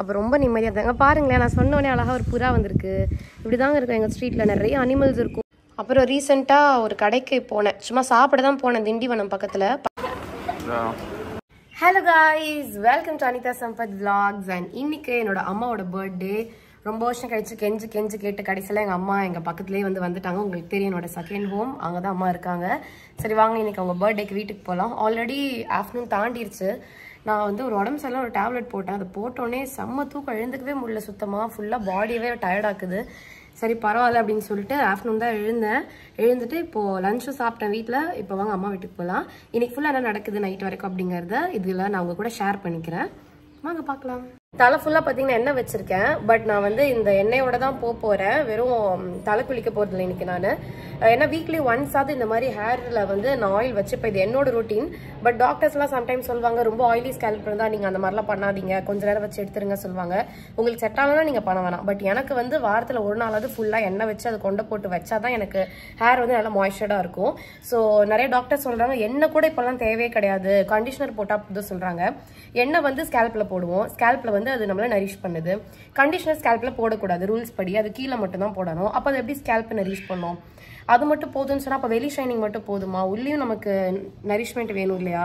அப்போ ரொம்ப நிம்மதியாக இருந்தாங்க. பாருங்களேன், நான் சொன்னோடனே அழகாக ஒரு புறா வந்திருக்கு. இப்படி தாங்க இருக்கும் எங்கள் ஸ்ட்ரீட்டில், நிறைய அனிமல்ஸ் இருக்கும். அப்புறம் ரீசெண்டாக ஒரு கடைக்கு போனேன், சும்மா சாப்பிட தான் போனேன், திண்டிவனம் பக்கத்தில். Hello guys, welcome to Anitha Sampath vlogs. And இன்னைக்கு என்னோட அம்மாவோட பர்த்டே. ரொம்ப வருஷம் கழிச்சு கெஞ்சு கேட்டு கடைசியில் எங்கள் அம்மா எங்கள் பக்கத்துலேயே வந்துட்டாங்க. உங்களுக்கு தெரியும், என்னோட செகண்ட் ஹோம் அங்கே தான் அம்மா இருக்காங்க. சரி வாங்க, இன்னைக்கு அவங்க பர்த்டேக்கு வீட்டுக்கு போகலாம். ஆல்ரெடி ஆஃப்டர்நூன் தாண்டிடுச்சு. நான் ஒரு உடம்பு சரியில்லை, ஒரு டேப்லெட் போட்டேன். அதை போட்டோன்னே செம்ம தூக்கம், எழுந்துக்கவே முடியல சுத்தமாக. ஃபுல்லாக பாடியவே டயர்டாக்குது. சரி பரவாயில்ல அப்படின்னு சொல்லிட்டு ஆஃப்டர்நூன் தான் எழுந்துட்டு இப்போது லஞ்சும் சாப்பிட்டேன் வீட்டில். இப்போ வாங்க அம்மா வீட்டுக்கு போகலாம். இன்னைக்கு ஃபுல்லாக என்ன நடக்குது நைட் வரைக்கும் அப்படிங்கிறத இதில் நான் உங்க கூட ஷேர் பண்ணிக்கிறேன். வாங்க பார்க்கலாம். தலை ஃபுல்லாக பார்த்தீங்கன்னா எண்ணெய் வச்சிருக்கேன். பட் நான் இந்த எண்ணெயோட தான் போகிறேன். வெறும் தலை குளிக்க போகிறதில்ல இன்னைக்கு நான். ஏன்னா வீக்லி ஒன்ஸ் ஆகுது இந்த மாதிரி ஹேரில் நான் ஆயில் வச்சுப்பேன். இது என்னோட ரொட்டீன். பட் டாக்டர்ஸ்லாம் சம்டைம்ஸ் சொல்லுவாங்க, ரொம்ப ஆயிலி ஸ்கேல்ப் இருந்தால் நீங்கள் அந்த மாதிரிலாம் பண்ணாதீங்க, கொஞ்சம் நேரம் வச்சு எடுத்துருங்க சொல்லுவாங்க. உங்களுக்கு செட் ஆகலன்னா நீங்கள் பண்ண வேணாம். பட் எனக்கு வாரத்தில் ஒரு நாளாவது ஃபுல்லாக எண்ணெய் வச்சு அதை கொண்டு போட்டு வச்சா தான் எனக்கு ஹேர் நல்லா மாய்ஸ்சர்டாக இருக்கும். ஸோ நிறைய டாக்டர் சொல்கிறாங்க எண்ணெய் கூட இப்போல்லாம் தேவையே கிடையாது, கண்டிஷனர் போட்டால் புதும் சொல்கிறாங்க. எண்ணெய் ஸ்கேல்பில் போடுவோம், ஸ்கேல்பில் அது நம்மள நரிஷ் பண்ணுது. கண்டிஷனர் ஸ்கேல்ப்ல போடக்கூடாது, ரூல்ஸ் படி அது கீழே மட்டும் தான் போடணும். அப்போ அது எப்படி ஸ்கேல்ப் நரிஷ் பண்ணும்? அது மட்டும் போதும்னு சொன்னா அப்போ வெளி ஷைனிங் மட்டும் போதுமா? உள்ளேயும் நமக்கு நரிஷ்மெண்ட் வேணும் இல்லையா?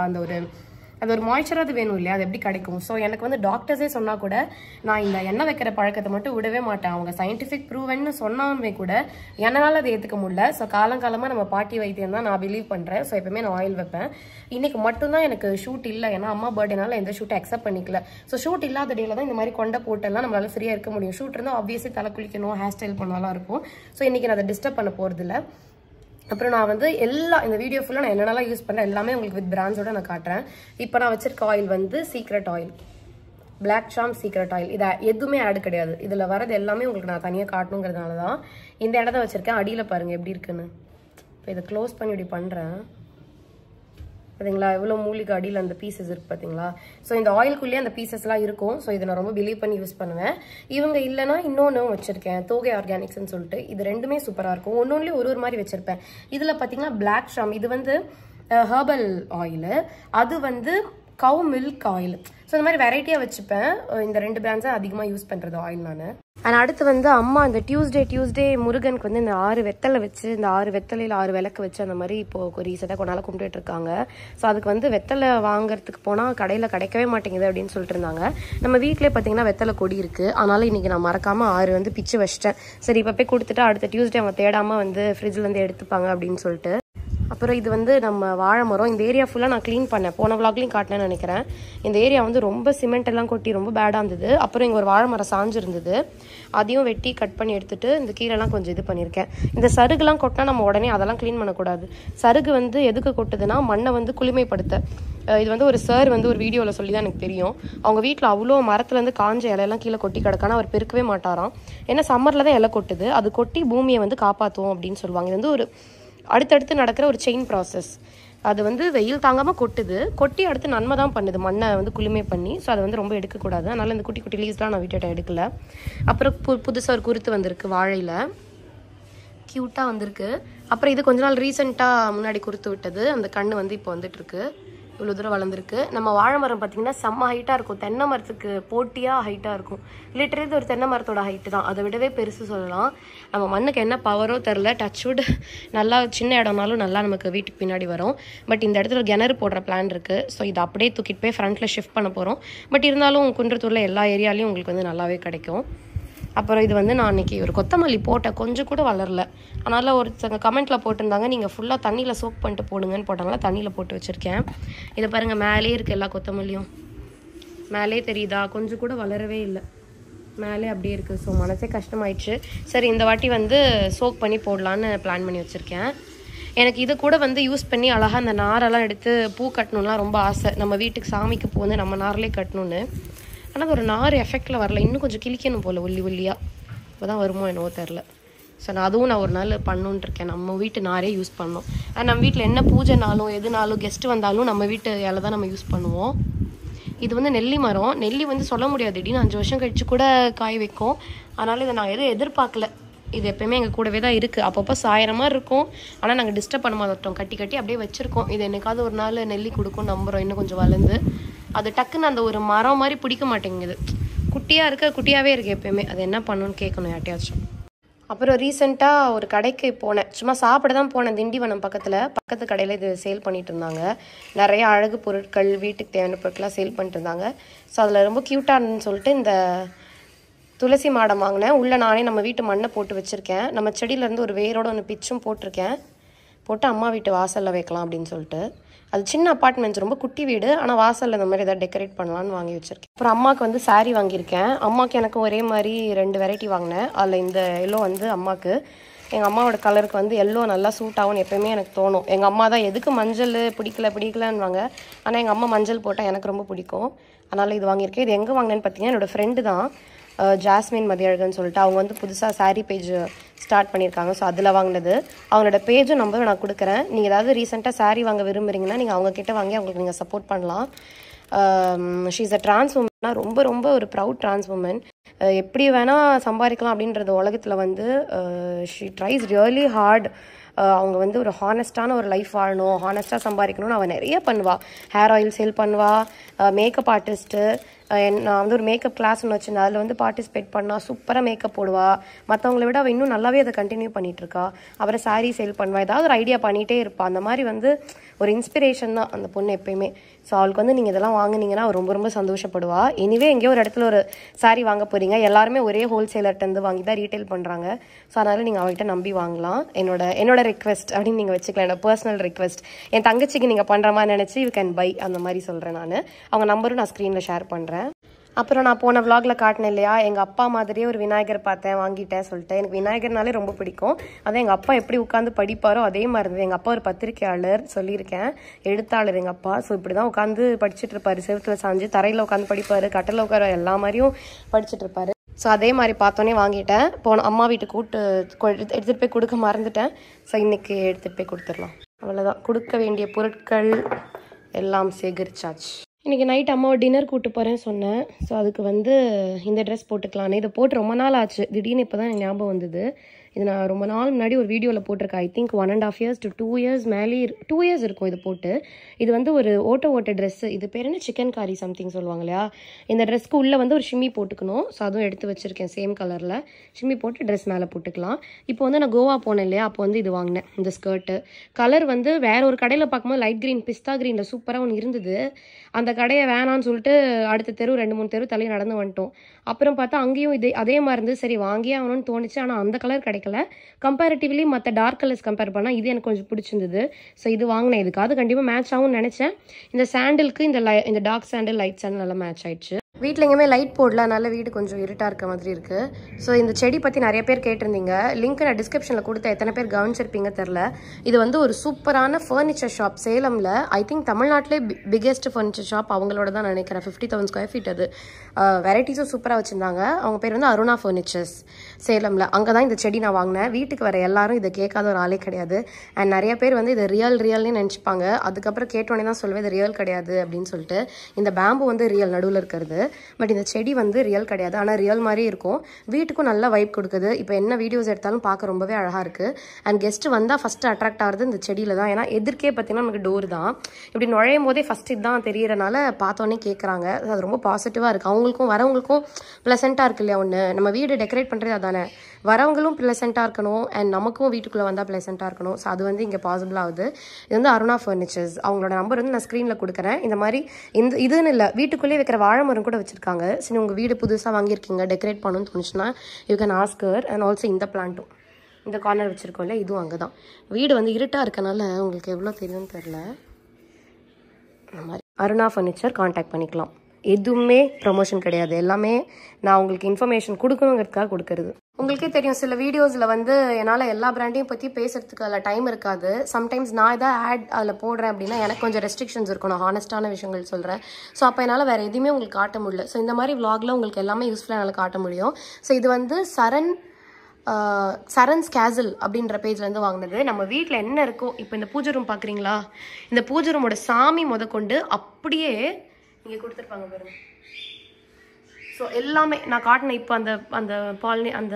அது ஒரு மாய்ச்சராது வேணும் இல்லையா? அது எப்படி கிடைக்கும்? ஸோ எனக்கு டாக்டர்ஸே சொன்னா கூட நான் இந்த எண்ணெய் வைக்கிற பழக்கத்தை மட்டும் விடவே மாட்டேன். அவங்க சயின்டிஃபிக் ப்ரூவன்னு சொன்னாலுமே கூட என்னால் அதை ஏற்றுக்க முடியல. ஸோ காலங்காலமாக நம்ம பாட்டி வைத்தியம் தான் நான் பிலீவ் பண்ணுறேன். ஸோ எப்பவுமே நான் ஆயில் வைப்பேன். இன்னைக்கு மட்டும்தான் எனக்கு ஷூட் இல்லை, ஏன்னா அம்மா பர்த்டேனால எந்த ஷூட்டை அக்செப்ட் பண்ணிக்கல. ஸோ ஷூட் இல்லாத டேல தான் இந்த மாதிரி கொண்ட போட்டெல்லாம் நம்மளால ஃப்ரீயாக இருக்க முடியும். ஷூட் இருந்தால் ஆப்வியஸ்லி தலை குளிக்கணும், ஹேர் ஸ்டைல் பண்ணாலாம் இருக்கும். ஸோ இன்னைக்கு நான் அதை டிஸ்டர்ப் பண்ண போகிறதில்ல. அப்புறம் நான் இந்த வீடியோ ஃபுல்லாக நான் என்னென்னலாம் யூஸ் பண்ணுறேன் எல்லாமே உங்களுக்கு வித் பிராண்ட்ஸோட நான் காட்டுறேன். இப்போ நான் வச்சிருக்க ஆயில் சீக்ரெட் ஆயில், பிளாக் ஷாம் சீக்ரெட் ஆயில். இது எதுவுமே ஆட் கிடையாது. இதில் வரது எல்லாமே உங்களுக்கு நான் தனியாக காட்டணுங்கிறதுனால தான் இந்த இடம் தான் வச்சுருக்கேன். அடியில் பாருங்கள் எப்படி இருக்குன்னு. இப்போ இதை க்ளோஸ் பண்ணி இப்படி பண்ணுறேன் பார்த்தீங்களா? எவ்வளோ மூலிகை அடியில் அந்த பீசஸ் இருக்குது பார்த்தீங்களா? ஸோ இந்த ஆயிலுக்குள்ளேயே அந்த பீசஸ்லாம் இருக்கும். ஸோ இதை நான் ரொம்ப பிலீவ் பண்ணி யூஸ் பண்ணுவேன். இவங்க இல்லைனா இன்னொன்றும் வச்சுருக்கேன், தோகை ஆர்கானிக்ஸ்ன்னு சொல்லிட்டு. இது ரெண்டுமே சூப்பராக இருக்கும். ஒன்னொன்றுலேயும் ஒரு மாதிரி வச்சுருப்பேன். இதில் பார்த்தீங்கன்னா பிளாக் ஷாம், இது ஹெர்பல் ஆயில், அது கவு மில்க் ஆயில். ஸோ இந்த மாதிரி வெரைட்டியாக வச்சுப்பேன். இந்த ரெண்டு பிராண்ட்ஸை அதிகமாக யூஸ் பண்ணுறது ஆயில் நான். அண்ட் அடுத்து அம்மா இந்த டியூஸ்டே முருகனுக்கு இந்த 6 வெத்தலை வச்சு, இந்த 6 வெத்தலையில் 6 விளக்கு வச்சு அந்த மாதிரி இப்போ ரீசெண்டாக கொஞ்ச நாள் கும்பிட்டு இருக்காங்க. ஸோ அதுக்கு வெத்தலை வாங்குறதுக்கு போனால் கடையில் கிடைக்கவே மாட்டேங்குது அப்படின்னு சொல்லிட்டு இருந்தாங்க. நம்ம வீட்டிலே பார்த்தீங்கன்னா வெத்தலை கொடி இருக்குது. அதனால இன்னைக்கு நான் மறக்காமல் 6 பிச்சு வச்சிட்டேன். சரி இப்போ போய் கொடுத்துட்டு அடுத்த டியூஸ்டே அவங்க தேடாமல் ஃப்ரிட்ஜ்லேருந்து எடுத்துப்பாங்க அப்படின்னு சொல்லிட்டு. அப்புறம் இது நம்ம வாழை மரம். இந்த ஏரியா ஃபுல்லாக நான் க்ளீன் பண்ணேன், போன விளாக்லையும் காட்டினேன்னு நினைக்கிறேன். இந்த ஏரியா ரொம்ப சிமெண்ட் எல்லாம் கொட்டி ரொம்ப பேடாக இருந்தது. அப்புறம் இங்கே ஒரு வாழை மரம் சாஞ்சு இருந்தது, அதையும் வெட்டி கட் பண்ணி எடுத்துட்டு இந்த கீழெல்லாம் கொஞ்சம் இது பண்ணியிருக்கேன். இந்த சருகுலாம் கொட்டினா நம்ம உடனே அதெல்லாம் க்ளீன் பண்ணக்கூடாது. சருகு எதுக்கு கொட்டுதுன்னா மண்ணை குளுமைப்படுத்த. இது ஒரு சார் ஒரு வீடியோவில் சொல்லி தான் எனக்கு தெரியும். அவங்க வீட்டில் அவ்வளோ மரத்துலேருந்து காஞ்ச இலையெல்லாம் கீழே கொட்டி கிடக்கான அவர் பெருக்கவே மாட்டாராம். ஏன்னா சம்மரில் தான் இலை கொட்டுது, அது கொட்டி பூமியை காப்பாற்றுவோம் அப்படின்னு சொல்லுவாங்க. இது ஒரு அடுத்தடுத்து நடக்கிற ஒரு செயின் ப்ராசஸ். அது வெயில் தாங்காமல் கொட்டி அடுத்து நன்மை தான் பண்ணுது, மண்ணை குளுமை பண்ணி. ஸோ அதை ரொம்ப எடுக்கக்கூடாது. அதனால் இந்த குட்டி குட்டி லீவ்ஸ்லாம் நான் விட்டுட்டேன், எடுக்கல. அப்புறம் புதுசாக ஒரு குருத்து வந்திருக்கு வாழையில், க்யூட்டாக வந்திருக்கு. அப்புறம் இது கொஞ்ச நாள் ரீசெண்டாக முன்னாடி குருத்து விட்டது. அந்த கண்ணு இப்போ வந்துட்டுருக்கு, இவ்வளோ தூரம் வளர்ந்துருக்கு. நம்ம வாழை மரம் பார்த்திங்கன்னா செம்ம ஹைட்டாக இருக்கும், தென்னை மரத்துக்கு போட்டியாக ஹைட்டாக இருக்கும். லிட்டரலி ஒரு தென்னை மரத்தோட ஹைட்டு தான், அதை விடவே பெருசு சொல்லலாம். நம்ம மண்ணுக்கு என்ன பவரோ தெரில, டச்வுட் நல்லா சின்ன இடம்னாலும் நல்லா நமக்கு வீட்டுக்கு பின்னாடி வரும். பட் இந்த இடத்துல கிணறு போடுற பிளான் இருக்குது. ஸோ இதை அப்படியே தூக்கிட்டு போய் ஃப்ரண்ட்டில் ஷிஃப்ட் பண்ண போகிறோம். பட் இருந்தாலும் குன்றத்தூரில் எல்லா ஏரியாலையும் உங்களுக்கு நல்லாவே கிடைக்கும். அப்புறம் இது நான் அன்றைக்கி ஒரு கொத்தமல்லி போட்டேன், கொஞ்சம் கூட வளரல. அதனால் ஒருத்தங்க கமெண்ட்டில் போட்டிருந்தாங்க நீங்கள் ஃபுல்லாக தண்ணியில் சோக் பண்ணிட்டு போடுங்கன்னு போட்டாங்களா, தண்ணியில் போட்டு வச்சுருக்கேன். இதை பாருங்கள், மேலே இருக்குது எல்லா கொத்தமல்லியும், மேலே தெரியுதா? கொஞ்சம் கூட வளரவே இல்லை, மேலே அப்படியே இருக்குது. ஸோ மனசே கஷ்டமாயிடுச்சு. சரி இந்த வாட்டி சோக் பண்ணி போடலான்னு பிளான் பண்ணி வச்சுருக்கேன். எனக்கு இது கூட யூஸ் பண்ணி அழகாக அந்த நாரெல்லாம் எடுத்து பூ கட்டணும்லாம் ரொம்ப ஆசை. நம்ம வீட்டுக்கு சாமிக்கு பூ நம்ம நார்லேயே கட்டணுன்னு. ஆனால் ஒரு நார் எஃபெக்டில் வரல, இன்னும் கொஞ்சம் கிளிக்கணும் போல் ஒல்லியாக. இப்போ தான் வருமோ என்னவோ தெரில. ஸோ நான் ஒரு நாள் பண்ணணுன்ட்டு இருக்கேன். நம்ம வீட்டு நாரே யூஸ் பண்ணோம். நம்ம வீட்டில் என்ன பூஜைனாலும் எதுனாலும் கெஸ்ட்டு வந்தாலும் நம்ம வீட்டு இலை தான் நம்ம யூஸ் பண்ணுவோம். இது நெல்லி மரம். நெல்லி சொல்ல முடியாது, திடீர்னு 5 வருஷம் கழிச்சு கூட காய் வைக்கும். அதனால் இதை நான் எதுவும் எதிர்பார்க்கல. இது எப்பயுமே எங்கள் கூடவே தான் இருக்குது. அப்பப்போ சாயிற மாதிரி இருக்கும், ஆனால் நாங்கள் டிஸ்டர்ப் பண்ண மாட்டோம். கட்டி கட்டி அப்படியே வச்சுருக்கோம். இது என்னைக்காவது ஒரு நாள் நெல்லி கொடுக்கும் நம்புகிறோம். இன்னும் கொஞ்சம் வளர்ந்து அது டக்குன்னு அந்த ஒரு மரம் மாதிரி பிடிக்க மாட்டேங்குது. குட்டியாக இருக்க குட்டியாகவே இருக்குது எப்பயுமே. அது என்ன பண்ணணும்னு கேட்கணும் யார்ட்டையாச்சும். அப்புறம் ரீசெண்டாக ஒரு கடைக்கு போனேன். சும்மா சாப்பிட தான் போனேன். திண்டிவனம் பக்கத்து கடையில் இது சேல் பண்ணிட்டு இருந்தாங்க. நிறைய அழகு பொருட்கள், வீட்டுக்கு தேவையான பொருட்கள்லாம் சேல் பண்ணிட்டு இருந்தாங்க. ஸோ அதில் ரொம்ப க்யூட்டாக இருந்துன்னு சொல்லிட்டு இந்த துளசி மாடம் வாங்கினேன். உள்ளே நானே நம்ம வீட்டு மண்ணை போட்டு வச்சுருக்கேன். நம்ம செடியிலேருந்து ஒரு வேரோட ஒன்று பிச்சும் போட்டிருக்கேன். போட்டு அம்மா வீட்டு வாசலில் வைக்கலாம் அப்படின்னு சொல்லிட்டு. அது சின்ன அப்பார்ட்மெண்ட்ஸ், ரொம்ப குட்டி வீடு, ஆனால் வாசலில் இந்த மாதிரி எதாவது டெக்கரேட் பண்ணலான்னு வாங்கி வச்சுருக்கேன். அப்புறம் அம்மாவுக்கு வந்து சாரீ வாங்கியிருக்கேன். அம்மாவுக்கு எனக்கு ஒரே மாதிரி 2 வெரைட்டி வாங்கினேன். அதில் இந்த எல்லோ வந்து அம்மாவுக்கு, எங்கள் அம்மாவோட கலருக்கு வந்து எல்லோ நல்லா சூட் ஆகும்னு எப்போயுமே எனக்கு தோணும். எங்கள் அம்மா தான் எதுக்கு மஞ்சள் பிடிக்கலன்னுவாங்க, ஆனால் எங்கள் அம்மா மஞ்சள் போட்டால் எனக்கு ரொம்ப பிடிக்கும். அதனால் இது வாங்கியிருக்கேன். இது எங்கே வாங்கினேன்னு பார்த்தீங்கன்னா என்னோடய ஃப்ரெண்டு தான், ஜாஸ்மின் மதியழகன்னு சொல்லிட்டு. அவங்க வந்து புதுசாக சாரீ பேஜ் ஸ்டார்ட் பண்ணியிருக்காங்க. ஸோ அதில் வாங்கினது. அவங்களோட பேஜும் நம்பரும் நான் கொடுக்குறேன். நீங்கள் ஏதாவது ரீசெண்டாக சாரீ வாங்க விரும்புகிறீங்கன்னா நீங்கள் அவங்கக்கிட்ட வாங்கி அவங்களுக்கு நீங்கள் சப்போர்ட் பண்ணலாம். ஷீ இஸ் அ ட்ரான்ஸ் உமன்னா, ரொம்ப ரொம்ப ஒரு ப்ரவுட் ட்ரான்ஸ் உமன். எப்படி வேணால் சம்பாதிக்கலாம் அப்படின்றது உலகத்தில் வந்து ஷீ ட்ரைஸ் ரியலி ஹார்ட். அவங்க வந்து ஒரு ஹானஸ்டான ஒரு லைஃப் வாழணும், ஹானஸ்ட்டாக சம்பாதிக்கணும்னு அவள் நிறைய பண்ணுவாள். ஹேர் ஆயில் சேல் பண்ணுவாள், மேக்கப் ஆர்டிஸ்ட்டு. நான் வந்து ஒரு மேக்கப் கிளாஸ் ஒன்று வச்சுருந்தேன், அதில் வந்து பார்ட்டிசிபேட் பண்ணால் சூப்பராக மேக்கப் போடுவாள். மற்றவங்கள விட அவள் இன்னும் நல்லாவே அதை கண்டினியூ பண்ணிகிட்ருக்கா. அப்புறம் சாரீ சேல் பண்ணுவாள், ஏதாவது ஒரு ஐடியா பண்ணிகிட்டே இருப்பாள். அந்த மாதிரி வந்து ஒரு இன்ஸ்பிரேஷன் தான் அந்த பொண்ணு எப்பயுமே. ஸோ அவளுக்கு வந்து நீங்கள் இதெல்லாம் வாங்கினீங்கன்னா அவள் ரொம்ப ரொம்ப சந்தோஷப்படுவாள். எனிவே எங்கேயோ ஒரு இடத்துல ஒரு சாரீ வாங்க போகிறீங்க, எல்லாருமே ஒரே ஹோல்சேலர்கிட்டருந்து வாங்கி தான் ரீட்டைல் பண்ணுறாங்க. ஸோ அதனால் நீங்கள் அவள்கிட்ட நம்பி வாங்கலாம். என்னோட ரெக்வெஸ்ட் அப்படின்னு நீங்கள் வச்சுக்கலாம், என்னோட பர்சனல் ரெக்வெஸ்ட். என் தங்கச்சிக்கு நீங்கள் பண்ணுற மாதிரி நினச்சி யூ கேன் பை, அந்த மாதிரி சொல்கிறேன் நான். அவங்க நம்பரும் நான் ஸ்க்ரீனில் ஷேர் பண்ணுறேன். அப்புறம் நான் போன விலாகில் காட்டினேன் இல்லையா, எங்கள் அப்பா மாதிரியே ஒரு விநாயகர் பார்த்தேன், வாங்கிட்டேன் சொல்லிட்டு. எனக்கு விநாயகர்னாலே ரொம்ப பிடிக்கும். அதான் எங்கள் அப்பா எப்படி உட்காந்து படிப்பாரோ அதே மாதிரி இருந்தது. எங்கள் அப்பா ஒரு பத்திரிக்கையாளர், சொல்லியிருக்கேன், எழுத்தாளர் எங்கள் அப்பா. ஸோ இப்படி தான் உட்காந்து படிச்சுட்டு இருப்பாரு. செவத்தில் சாஞ்சு தரையில் உட்காந்து படிப்பார், கட்டில் உட்கார எல்லா மாதிரியும் படிச்சுட்டு இருப்பாரு. ஸோ அதே மாதிரி பார்த்தோன்னே வாங்கிட்டேன். அம்மா வீட்டுக்கு எடுத்துகிட்டு போய் கொடுக்க மறந்துட்டேன். ஸோ இன்றைக்கி எடுத்துகிட்டு போய் கொடுத்துடலாம். அவ்வளோதான், கொடுக்க வேண்டிய பொருட்கள் எல்லாம் சேகரிச்சாச்சு. இன்றைக்கி நைட் அம்மாவை டின்னர் கூப்பிட்டு போகிறேன்னு சொன்னேன். ஸோ அதுக்கு வந்து இந்த ட்ரெஸ் போட்டுக்கலான்னு. இதை போட்டு ரொம்ப நாள் ஆச்சு, திடீர்னு இப்போ தான் எனக்கு ஞாபகம் வந்தது. இது நான் ரொம்ப நாள் முன்னாடி ஒரு வீடியோவில் போட்டிருக்கேன். I think 1.5 years to 2 years மேலே 2 years இருக்கும் இது போட்டு. இது வந்து ஒரு ஓட்ட ட்ரெஸ்ஸு. இது பேர் என்ன, சிக்கன் காரி சம்திங் சொல்லுவாங்க இல்லையா. இந்த ட்ரெஸ்க்கு உள்ளே வந்து ஒரு ஷிம்மி போட்டுக்கணும். ஸோ அதுவும் எடுத்து வச்சுருக்கேன், சேம் கலரில் ஷிம்மி போட்டு ட்ரெஸ் மேலே போட்டுக்கலாம். இப்போ வந்து நான் கோவா போனேன் இல்லையா, அப்போ வந்து இது வாங்கினேன். இந்த ஸ்கர்ட்டு கலர் வந்து வேற ஒரு கடையில் பார்க்கும்போது லைட் க்ரீன், பிஸ்தா க்ரீனில் சூப்பராக ஒன்று இருந்தது. அந்த கடையை வேணான்னு சொல்லிட்டு அடுத்த தெரு 2-3 தெரு தள்ளி நடந்து வந்துட்டோம். அப்புறம் பார்த்தா அங்கேயும் அதே மாதிரி இருந்து, சரி வாங்கியே ஆகணும்னு தோணுச்சு. ஆனால் அந்த கலர் கிடைக்கல. கம்பேரிட்டிவ்லி மற்ற டார்க் கலர்ஸ் கம்பேர் பண்ணால் இது எனக்கு கொஞ்சம் பிடிச்சிருந்தது. ஸோ இது வாங்கினேன். இதுக்காவது கண்டிப்பாக மேட்ச் ஆகும்னு நினச்சேன். இந்த சாண்டிலுக்கு இந்த டார்க் சாண்டில், லைட் சாண்டில் நல்லா மேட்ச் ஆயிடுச்சு. வீட்டில் எங்கேயுமே லைட் போடல, அதனால வீடு கொஞ்சம் இருட்டாக இருக்க மாதிரி இருக்குது. ஸோ இந்த செடி பற்றி நிறைய பேர் கேட்டிருந்தீங்க. லிங்க் நான் டிஸ்கிரிப்ஷனில் கொடுத்த, எத்தனை பேர் கவனிச்சிருப்பீங்க தெரில. இது வந்து ஒரு சூப்பரான ஃபர்னிச்சர் ஷாப் சேலமில். ஐ திங்க் தமிழ்நாட்டிலே பிக்கெஸ்ட் ஃபர்னிச்சர் ஷாப் அவங்களோட தான் நினைக்கிறேன். 50,000 square feet. அது வெரைட்டிஸும் சூப்பராக வச்சுருந்தாங்க. அவங்க பேர் வந்து அருணா ஃபர்னிச்சர்ஸ், சேலமில். அங்கே தான் இந்த செடி நான் வாங்கினேன். வீட்டுக்கு வர எல்லாரும் இதை கேட்காத ஒரு ஆளே கிடையாது. அண்ட் நிறைய பேர் வந்து இதை ரியல்னு நினச்சிப்பாங்க. அதுக்கப்புறம் கேட்டோன்னே தான் சொல்லுவேன் இது ரியல் கிடையாது அப்படின்னு சொல்லிட்டு. இந்த பேம்பு வந்து ரியல் நடுவில் இருக்கிறது, பட் இந்த செடி வந்து ரியல் கிடையாது. ஆனால் ரியல் மாதிரி இருக்கும். வீட்டுக்கும் நல்ல வைப் கொடுக்குது. இப்போ என்ன வீடியோஸ் எடுத்தாலும் பார்க்க ரொம்பவே அழகாக இருக்குது. அண்ட் கெஸ்ட்டு வந்தால் ஃபஸ்ட்டு அட்ராக்ட் ஆகிறது இந்த செடியில் தான். ஏன்னா எதிர்க்கே பார்த்தீங்கன்னா நமக்கு டோர் தான். இப்படி நுழையும் போதே ஃபஸ்ட்டு இதுதான் தெரியறனால பார்த்தோன்னே கேட்குறாங்க. அது ரொம்ப பாசிட்டிவாக இருக்குது. அவங்களுக்கும் வரவங்களுக்கும் ப்ளசண்ட்டாக இருக்கு இல்லையா. ஒன்று நம்ம வீடு டெக்கரேட் பண்ணுறது அதானே, வரவங்களும் ப்ளசண்ட்டாக இருக்கணும் அண்ட் நமக்கும் வீட்டுக்குள்ளே வந்தால் ப்ளசண்ட்டாக இருக்கணும். ஸோ அது வந்து இங்கே பாசிபிள் ஆகுது. இது வந்து அருணா ஃபர்னிச்சர்ஸ். அவங்களோட நம்பர் வந்து நான் ஸ்க்ரீனில் கொடுக்குறேன். இந்த மாதிரி இதுன்னு இல்லை, வீட்டுக்குள்ளேயே வைக்கிற வாழை மரம் கூட வச்சுருக்காங்க. சரி, உங்கள் வீடு புதுசாக வாங்கியிருக்கீங்க, டெக்கரேட் பண்ணணும்னு தோணுச்சுன்னா you can ask her. And also இந்த பிளான்ட்டும், இந்த கார்னர் வச்சுருக்கோம்ல, இதுவும் அங்கே தான். வீடு வந்து இருட்டாக இருக்கனால உங்களுக்கு எவ்வளோ தெரியும்னு தெரில. இந்த மாதிரி அருணா ஃபர்னிச்சர் கான்டாக்ட் பண்ணிக்கலாம். எதுவுமே ப்ரொமோஷன் கிடையாது, எல்லாமே நான் உங்களுக்கு இன்ஃபர்மேஷன் கொடுக்கணுங்கிறதுக்காக கொடுக்கறது. உங்களுக்கே தெரியும், சில வீடியோஸில் வந்து என்னால் எல்லா பிராண்டையும் பற்றி பேசுறதுக்கு அதில் டைம் இருக்காது. சம்டைம்ஸ் நான் எதாவது ஆட் அதில் போடுறேன் அப்படின்னா எனக்கு கொஞ்சம் ரெஸ்ட்ரிக்ஷன்ஸ் இருக்கும். நான் ஹானஸ்டான விஷயங்கள் சொல்கிறேன். ஸோ அப்போ என்னால் வேறு எதுவுமே உங்களுக்கு காட்ட முடியல. ஸோ இந்த மாதிரி விலாகில் உங்களுக்கு எல்லாமே யூஸ்ஃபுல்லாக என்னால் காட்ட முடியும். ஸோ இது வந்து சரன்ஸ் கேசல் அப்படின்ற பேஜ்லேருந்து வாங்கினது. நம்ம வீட்டில் என்ன இருக்கோ, இப்போ இந்த பூஜை ரூம் பார்க்குறீங்களா, இந்த பூஜை ரூமோட சாமி முதற்கொண்டு அப்படியே இங்கே கொடுத்துருப்பாங்க பாருங்க. ஸோ எல்லாமே நான் காட்டினேன். இப்போ அந்த அந்த பால்னி அந்த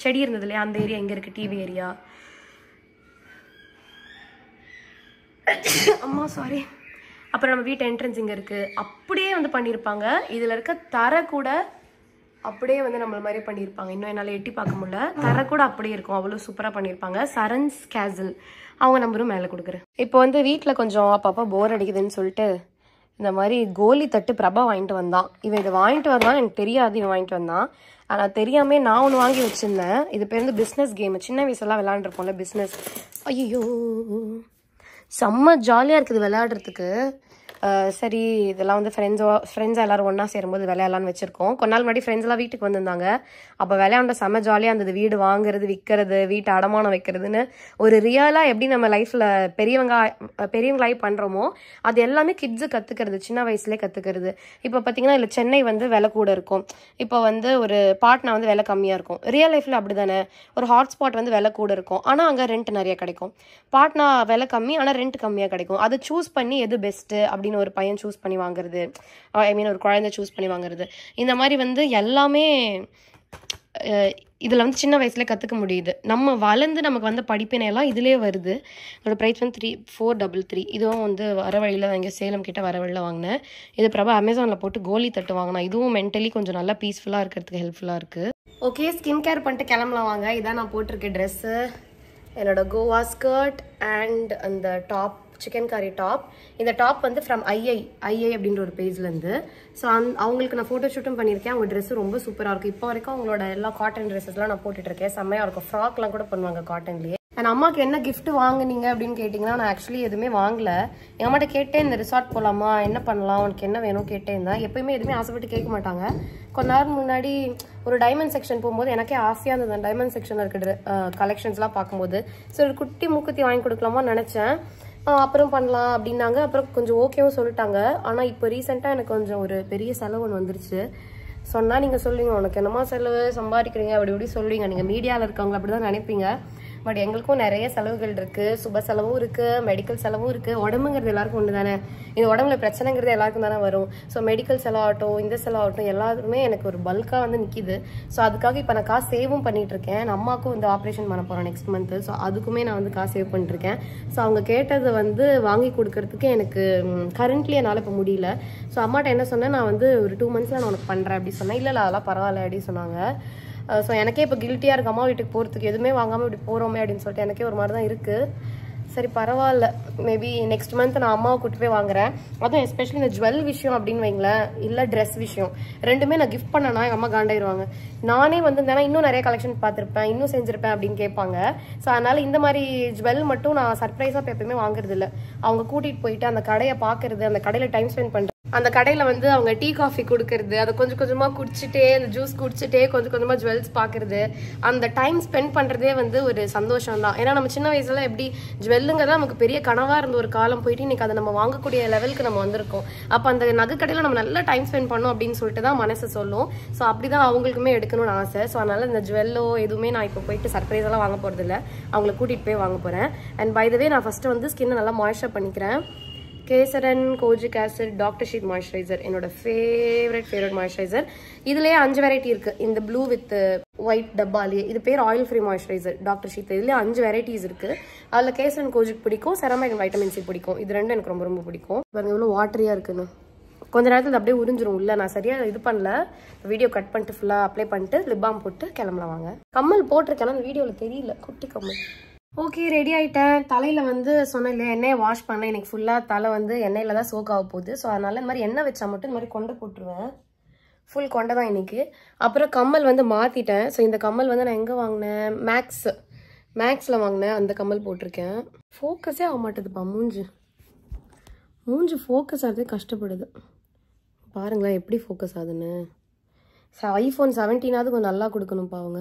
செடி இருந்தது இல்லையா, அந்த ஏரியா இங்கே இருக்குது, டிவி ஏரியா. அம்மா சாரி. அப்புறம் நம்ம வீட்டு என்ட்ரன்ஸ் இங்கே இருக்குது. அப்படியே வந்து பண்ணியிருப்பாங்க. இதில் இருக்க தரை கூட அப்படியே வந்து நம்மள மாதிரி பண்ணியிருப்பாங்க. இன்னும் என்னால் எட்டி பார்க்க முடியல. தரை கூட அப்படியே இருக்கும். அவ்வளோ சூப்பராக பண்ணியிருப்பாங்க. சரன்ஸ் கேசல் அவங்க நம்பரும் மேலே கொடுக்குறேன். இப்போ வந்து வீட்டில் கொஞ்சம் அப்பப்போ போர் அடிக்குதுன்னு சொல்லிட்டு இந்த மாதிரி கோலி தட்டு பிரபா வாங்கிட்டு வந்தான். இவன் இதை வாங்கிட்டு வந்தான், எனக்கு தெரியாது இவன் வாங்கிட்டு வந்தான். ஆனால் தெரியாமே நான் ஒன்று வாங்கி வச்சுருந்தேன். இது பேர் வந்து பிஸ்னஸ் கேமு. சின்ன வயசுலாம் விளையாண்டுருப்போம்ல பிஸ்னஸ். ஐயோ செம்ம ஜாலியாக இருக்குது விளையாடுறதுக்கு. சரி இதெல்லாம் வந்து ஃப்ரெண்ட்ஸாக எல்லோரும் ஒன்றா சேரும்போது விளையாடலான்னு வச்சுருக்கோம். கொஞ்ச நாள் முன்னாடி ஃப்ரெண்ட்ஸ்லாம் வீட்டுக்கு வந்திருந்தாங்க. அப்போ விளையாண்ட செம்ம ஜாலியாக இருந்தது. வீடு வாங்குறது, விற்கிறது, வீட்டை அடமானம் வைக்கிறதுன்னு ஒரு ரியலாக எப்படி நம்ம லைஃப்பில் பெரியவங்களாகி பண்ணுறோமோ அது எல்லாமே கிட்ஸு கற்றுக்கிறது, சின்ன வயசுலேயே கற்றுக்கிறது. இப்போ பார்த்தீங்கன்னா இல்லை சென்னை வந்து விலை கூட இருக்கும். இப்போ வந்து ஒரு பாட்னா வந்து விலை கம்மியாக இருக்கும். ரியல் லைஃப்பில் அப்படி தானே. ஒரு ஹாட்ஸ்பாட் வந்து விலை கூட இருக்கும், ஆனால் அங்கே ரெண்ட் நிறைய கிடைக்கும். பாட்னா விலை கம்மி ஆனால் ரெண்ட் கம்மியாக கிடைக்கும். அதை சூஸ் பண்ணி எது பெஸ்ட்டு அப்படின்னு ஒரு பையன் சூஸ் பண்ணி வாங்குறது, ஐ மீன் ஒரு குழந்தை சூஸ் பண்ணி வாங்குறது, இந்த மாதிரி வந்து எல்லாமே இதில் வந்து சின்ன வயசுலேயே கற்றுக்க முடியுது. நம்ம வளர்ந்து நமக்கு வந்து படிப்பினையெல்லாம் இதிலே வருது. அதோட ப்ரைஸ் வந்து 3433. இதுவும் வந்து வர வழியில் இங்கே சேலம் கிட்ட வர வழியில் வாங்கினேன். இது பிரபா அமேசானில் போட்டு கோலி தட்டு வாங்கினா. இதுவும் மென்டலி கொஞ்சம் நல்லா பீஸ்ஃபுல்லாக இருக்கிறதுக்கு ஹெல்ப்ஃபுல்லாக இருக்குது. ஓகே ஸ்கின் கேர் பண்ணிட்டு கிளம்பலாம் வாங்க. இதான் நான் போட்டிருக்கேன் ட்ரெஸ்ஸு, என்னோட கோவா ஸ்கர்ட் அண்ட் அந்த டாப், சிக்கன் கறி டாப். இந்த டாப் வந்து ஃப்ரம் ஐஐ அப்படின்ற ஒரு பேஜ்லேருந்து. ஸோ அவங்களுக்கு நான் ஃபோட்டோ ஷூட்டும் பண்ணியிருக்கேன். அவங்க ட்ரெஸ்ஸு ரொம்ப சூப்பராக இருக்கும். இப்போ வரைக்கும் அவங்களோட எல்லா காட்டன் ட்ரெஸ்ஸஸ்லாம் நான் போட்டுட்ருக்கேன். செம்மையாக இருக்கும். ஃப்ராக்லாம் கூட பண்ணுவாங்க காட்டன்லேயே. அண்ட் அம்மாவுக்கு என்ன கிஃப்ட் வாங்குனீங்க அப்படின்னு கேட்டிங்கன்னா நான் ஆக்சுவலி எதுவுமே வாங்கலை. எங்கள் அம்மாட்ட கேட்டேன், இந்த ரிசார்ட் போகலாமா, என்ன பண்ணலாம், உனக்கு என்ன வேணும் கேட்டேன் தான். எப்பயுமே எதுவுமே ஆசைப்பட்டு கேட்க மாட்டாங்க. கொஞ்ச நேரம் முன்னாடி ஒரு டைமண்ட் செக்ஷன் போகும்போது எனக்கே ஆசையாக இருந்தது. அந்த டைமண்ட் செக்ஷனில் இருக்கிற கலெக்ஷன்ஸ்லாம் பார்க்கும்போது சரி ஒரு குட்டி மூக்குத்தி வாங்கி கொடுக்கலாமான்னு நினச்சேன். அப்புறம் பண்ணலாம் அப்படின்னாங்க. அப்புறம் கொஞ்சம் ஓகேவும் சொல்லிட்டாங்க. ஆனால் இப்போ ரீசெண்டாக எனக்கு கொஞ்சம் ஒரு பெரிய செலவு ஒன்று வந்துருச்சு. சொன்னால் நீங்கள் சொல்லுவீங்க உனக்கு என்னமா செலவு, சம்பாதிக்கிறீங்க அப்படி இப்படி சொல்லுவீங்க. நீங்கள் மீடியாவில் இருக்கவங்க அப்படி தான் நினைப்பீங்க. பட் எங்களுக்கும் நிறைய செலவுகள் இருக்குது. சுப செலவும் இருக்குது, மெடிக்கல் செலவும் இருக்குது. உடம்புங்கிறது எல்லாருக்கும் ஒன்று தானே. இந்த உடம்புல பிரச்சனைங்கிறது எல்லாருக்கும் தானே வரும். ஸோ மெடிக்கல் செலவாகட்டும், இந்த செலவாகட்டும் எல்லாருமே எனக்கு ஒரு பல்காக வந்து நிற்கிது. ஸோ அதுக்காக இப்போ நான் காசு சேவும் பண்ணிகிட்ருக்கேன். நான் அம்மாவுக்கும் வந்து ஆப்ரேஷன் பண்ண போகிறேன் நெக்ஸ்ட் மந்த்து. ஸோ அதுக்குமே நான் வந்து காசு சேவ் பண்ணிட்டுருக்கேன். ஸோ அவங்க கேட்டதை வந்து வாங்கி கொடுக்கறதுக்கு எனக்கு கரண்ட்லி என்னால் இப்போ முடியல. ஸோ அம்மாட்ட என்ன சொன்னேன், நான் வந்து ஒரு 2 monthஸில் நான் உனக்கு பண்ணுறேன் அப்படி சொன்னேன். இல்லை அதெல்லாம் பரவாயில்ல அப்படின்னு சொன்னாங்க. ஸோ எனக்கே இப்போ கில்ட்டியாக இருக்குது அம்மா வீட்டுக்கு போகிறதுக்கு. எதுவுமே வாங்காமல் இப்படி போகிறோமே அப்படின்னு சொல்லிட்டு எனக்கே ஒரு மாதிரி தான் இருக்குது. சரி பரவாயில்ல, மேபி நெக்ஸ்ட் மந்த் நான் அம்மாவை கூட்டு போய் வாங்குறேன். அதுவும் எஸ்பெஷலி இந்த ஜுவல் விஷயம் அப்படின்னு வைங்களேன், இல்லை ட்ரெஸ் விஷயம் ரெண்டுமே நான் கிஃப்ட் பண்ணனா எங்கள் அம்மா காண்டாயிருவாங்க. நானே வந்து இன்னும் நிறைய கலெக்ஷன் பார்த்துருப்பேன், இன்னும் செஞ்சுருப்பேன் அப்படின்னு கேட்பாங்க. ஸோ அதனால் இந்த மாதிரி ஜுவல் மட்டும் நான் சர்ப்ரைஸாக எப்பயுமே வாங்குறது இல்லை. அவங்க கூட்டிகிட்டு போயிட்டு அந்த கடையை பார்க்குறது, அந்த கடையில் டைம் ஸ்பெண்ட் பண்ணுறது, அந்த கடையில் வந்து அவங்க டீ காஃபி கொடுக்கறது, அதை கொஞ்சம் கொஞ்சமாக குடிச்சிட்டே, அந்த ஜூஸ் குடிச்சிட்டே கொஞ்சம் கொஞ்சமாக ஜுவல்ஸ் பார்க்குறது, அந்த டைம் ஸ்பெண்ட் பண்ணுறதே வந்து ஒரு சந்தோஷம் தான். ஏன்னா நம்ம சின்ன வயசுல எப்படி ஜுவல்லுங்கிறதா நமக்கு பெரிய கனவாக இருந்த ஒரு காலம் போயிட்டு இன்னைக்கு அதை நம்ம வாங்கக்கூடிய லெவலுக்கு நம்ம வந்திருக்கோம். அப்போ அந்த நகை கடையில் நம்ம நல்லா டைம் ஸ்பெண்ட் பண்ணோம் அப்படின்னு சொல்லிட்டு தான் மனசு சொல்லும். ஸோ அப்படி தான் அவங்களுக்குமே எடுக்கணும்னு ஆசை. ஸோ அதனால் இந்த ஜுவல்லோ எதுவுமே நான் இப்போ போயிட்டு சர்ப்ரைஸெல்லாம் வாங்க போகிறதில்ல, அவங்களை கூட்டிகிட்டு போய் வாங்க போகிறேன். அண்ட் பை த வே நான் ஃபஸ்ட்டு வந்து ஸ்கின்னை நல்லா மாய்ஸ்சர் பண்ணிக்கிறேன். கேசரன் kojic acid doctor sheet moisturiser என்னோட ஃபேவரட் மாய்ஸ்சரைசர். இதுலேயே 5 வெரைட்டி இருக்குது. இந்த ப்ளூ வித் ஒயிட் டப்பாலேயே இது பேர் oil free moisturiser doctor sheet. இதுலேயே 5 வெரைட்டிஸ் இருக்குது. அதில் கேசரன் கோஜிக் பிடிக்கும், செரமைக் வைட்டமின் சி பிடிக்கும். இது ரெண்டும் எனக்கு ரொம்ப ரொம்ப பிடிக்கும். பாருங்க எவ்வளோ வாட்டரியாக இருக்குன்னு. கொஞ்ச நேரத்தில் அப்படியே உறிஞ்சிரும். இல்லை நான் சரியாக இது பண்ணல, வீடியோ கட் பண்ணிட்டு ஃபுல்லாக அப்ளை பண்ணிட்டு லிப் பாம் போட்டு கிளம்பலாம் வாங்க. கம்மல் போட்டிருக்கேன், அந்த வீடியோவில் தெரியல, குட்டி கம்மல். ஓகே ரெடி ஆகிட்டேன். தலையில் வந்து சொன்னேன் இல்லையா எண்ணெயை வாஷ் பண்ணேன். எனக்கு ஃபுல்லாக தலை வந்து எண்ணெயில் தான் சோக் ஆக போகுது. ஸோ அதனால் இந்த மாதிரி எண்ணெய் வச்சா மட்டும் இந்த மாதிரி கொண்டை போட்டுருவேன். ஃபுல் கொண்டை தான் இன்றைக்கி. அப்புறம் கம்மல் வந்து மாற்றிட்டேன். ஸோ இந்த கம்மல் வந்து நான் எங்கே வாங்கினேன், மேக்ஸில் வாங்கினேன். அந்த கம்மல் போட்டிருக்கேன். ஃபோக்கஸே ஆக மாட்டேதுப்பா. மூஞ்சி ஃபோக்கஸ் ஆகுது, கஷ்டப்படுது. பாருங்களேன் எப்படி ஃபோக்கஸ் ஆகுதுன்னு. ஐஃபோன் 17 கொஞ்சம் நல்லா கொடுக்கணும்ப்பா அவங்க.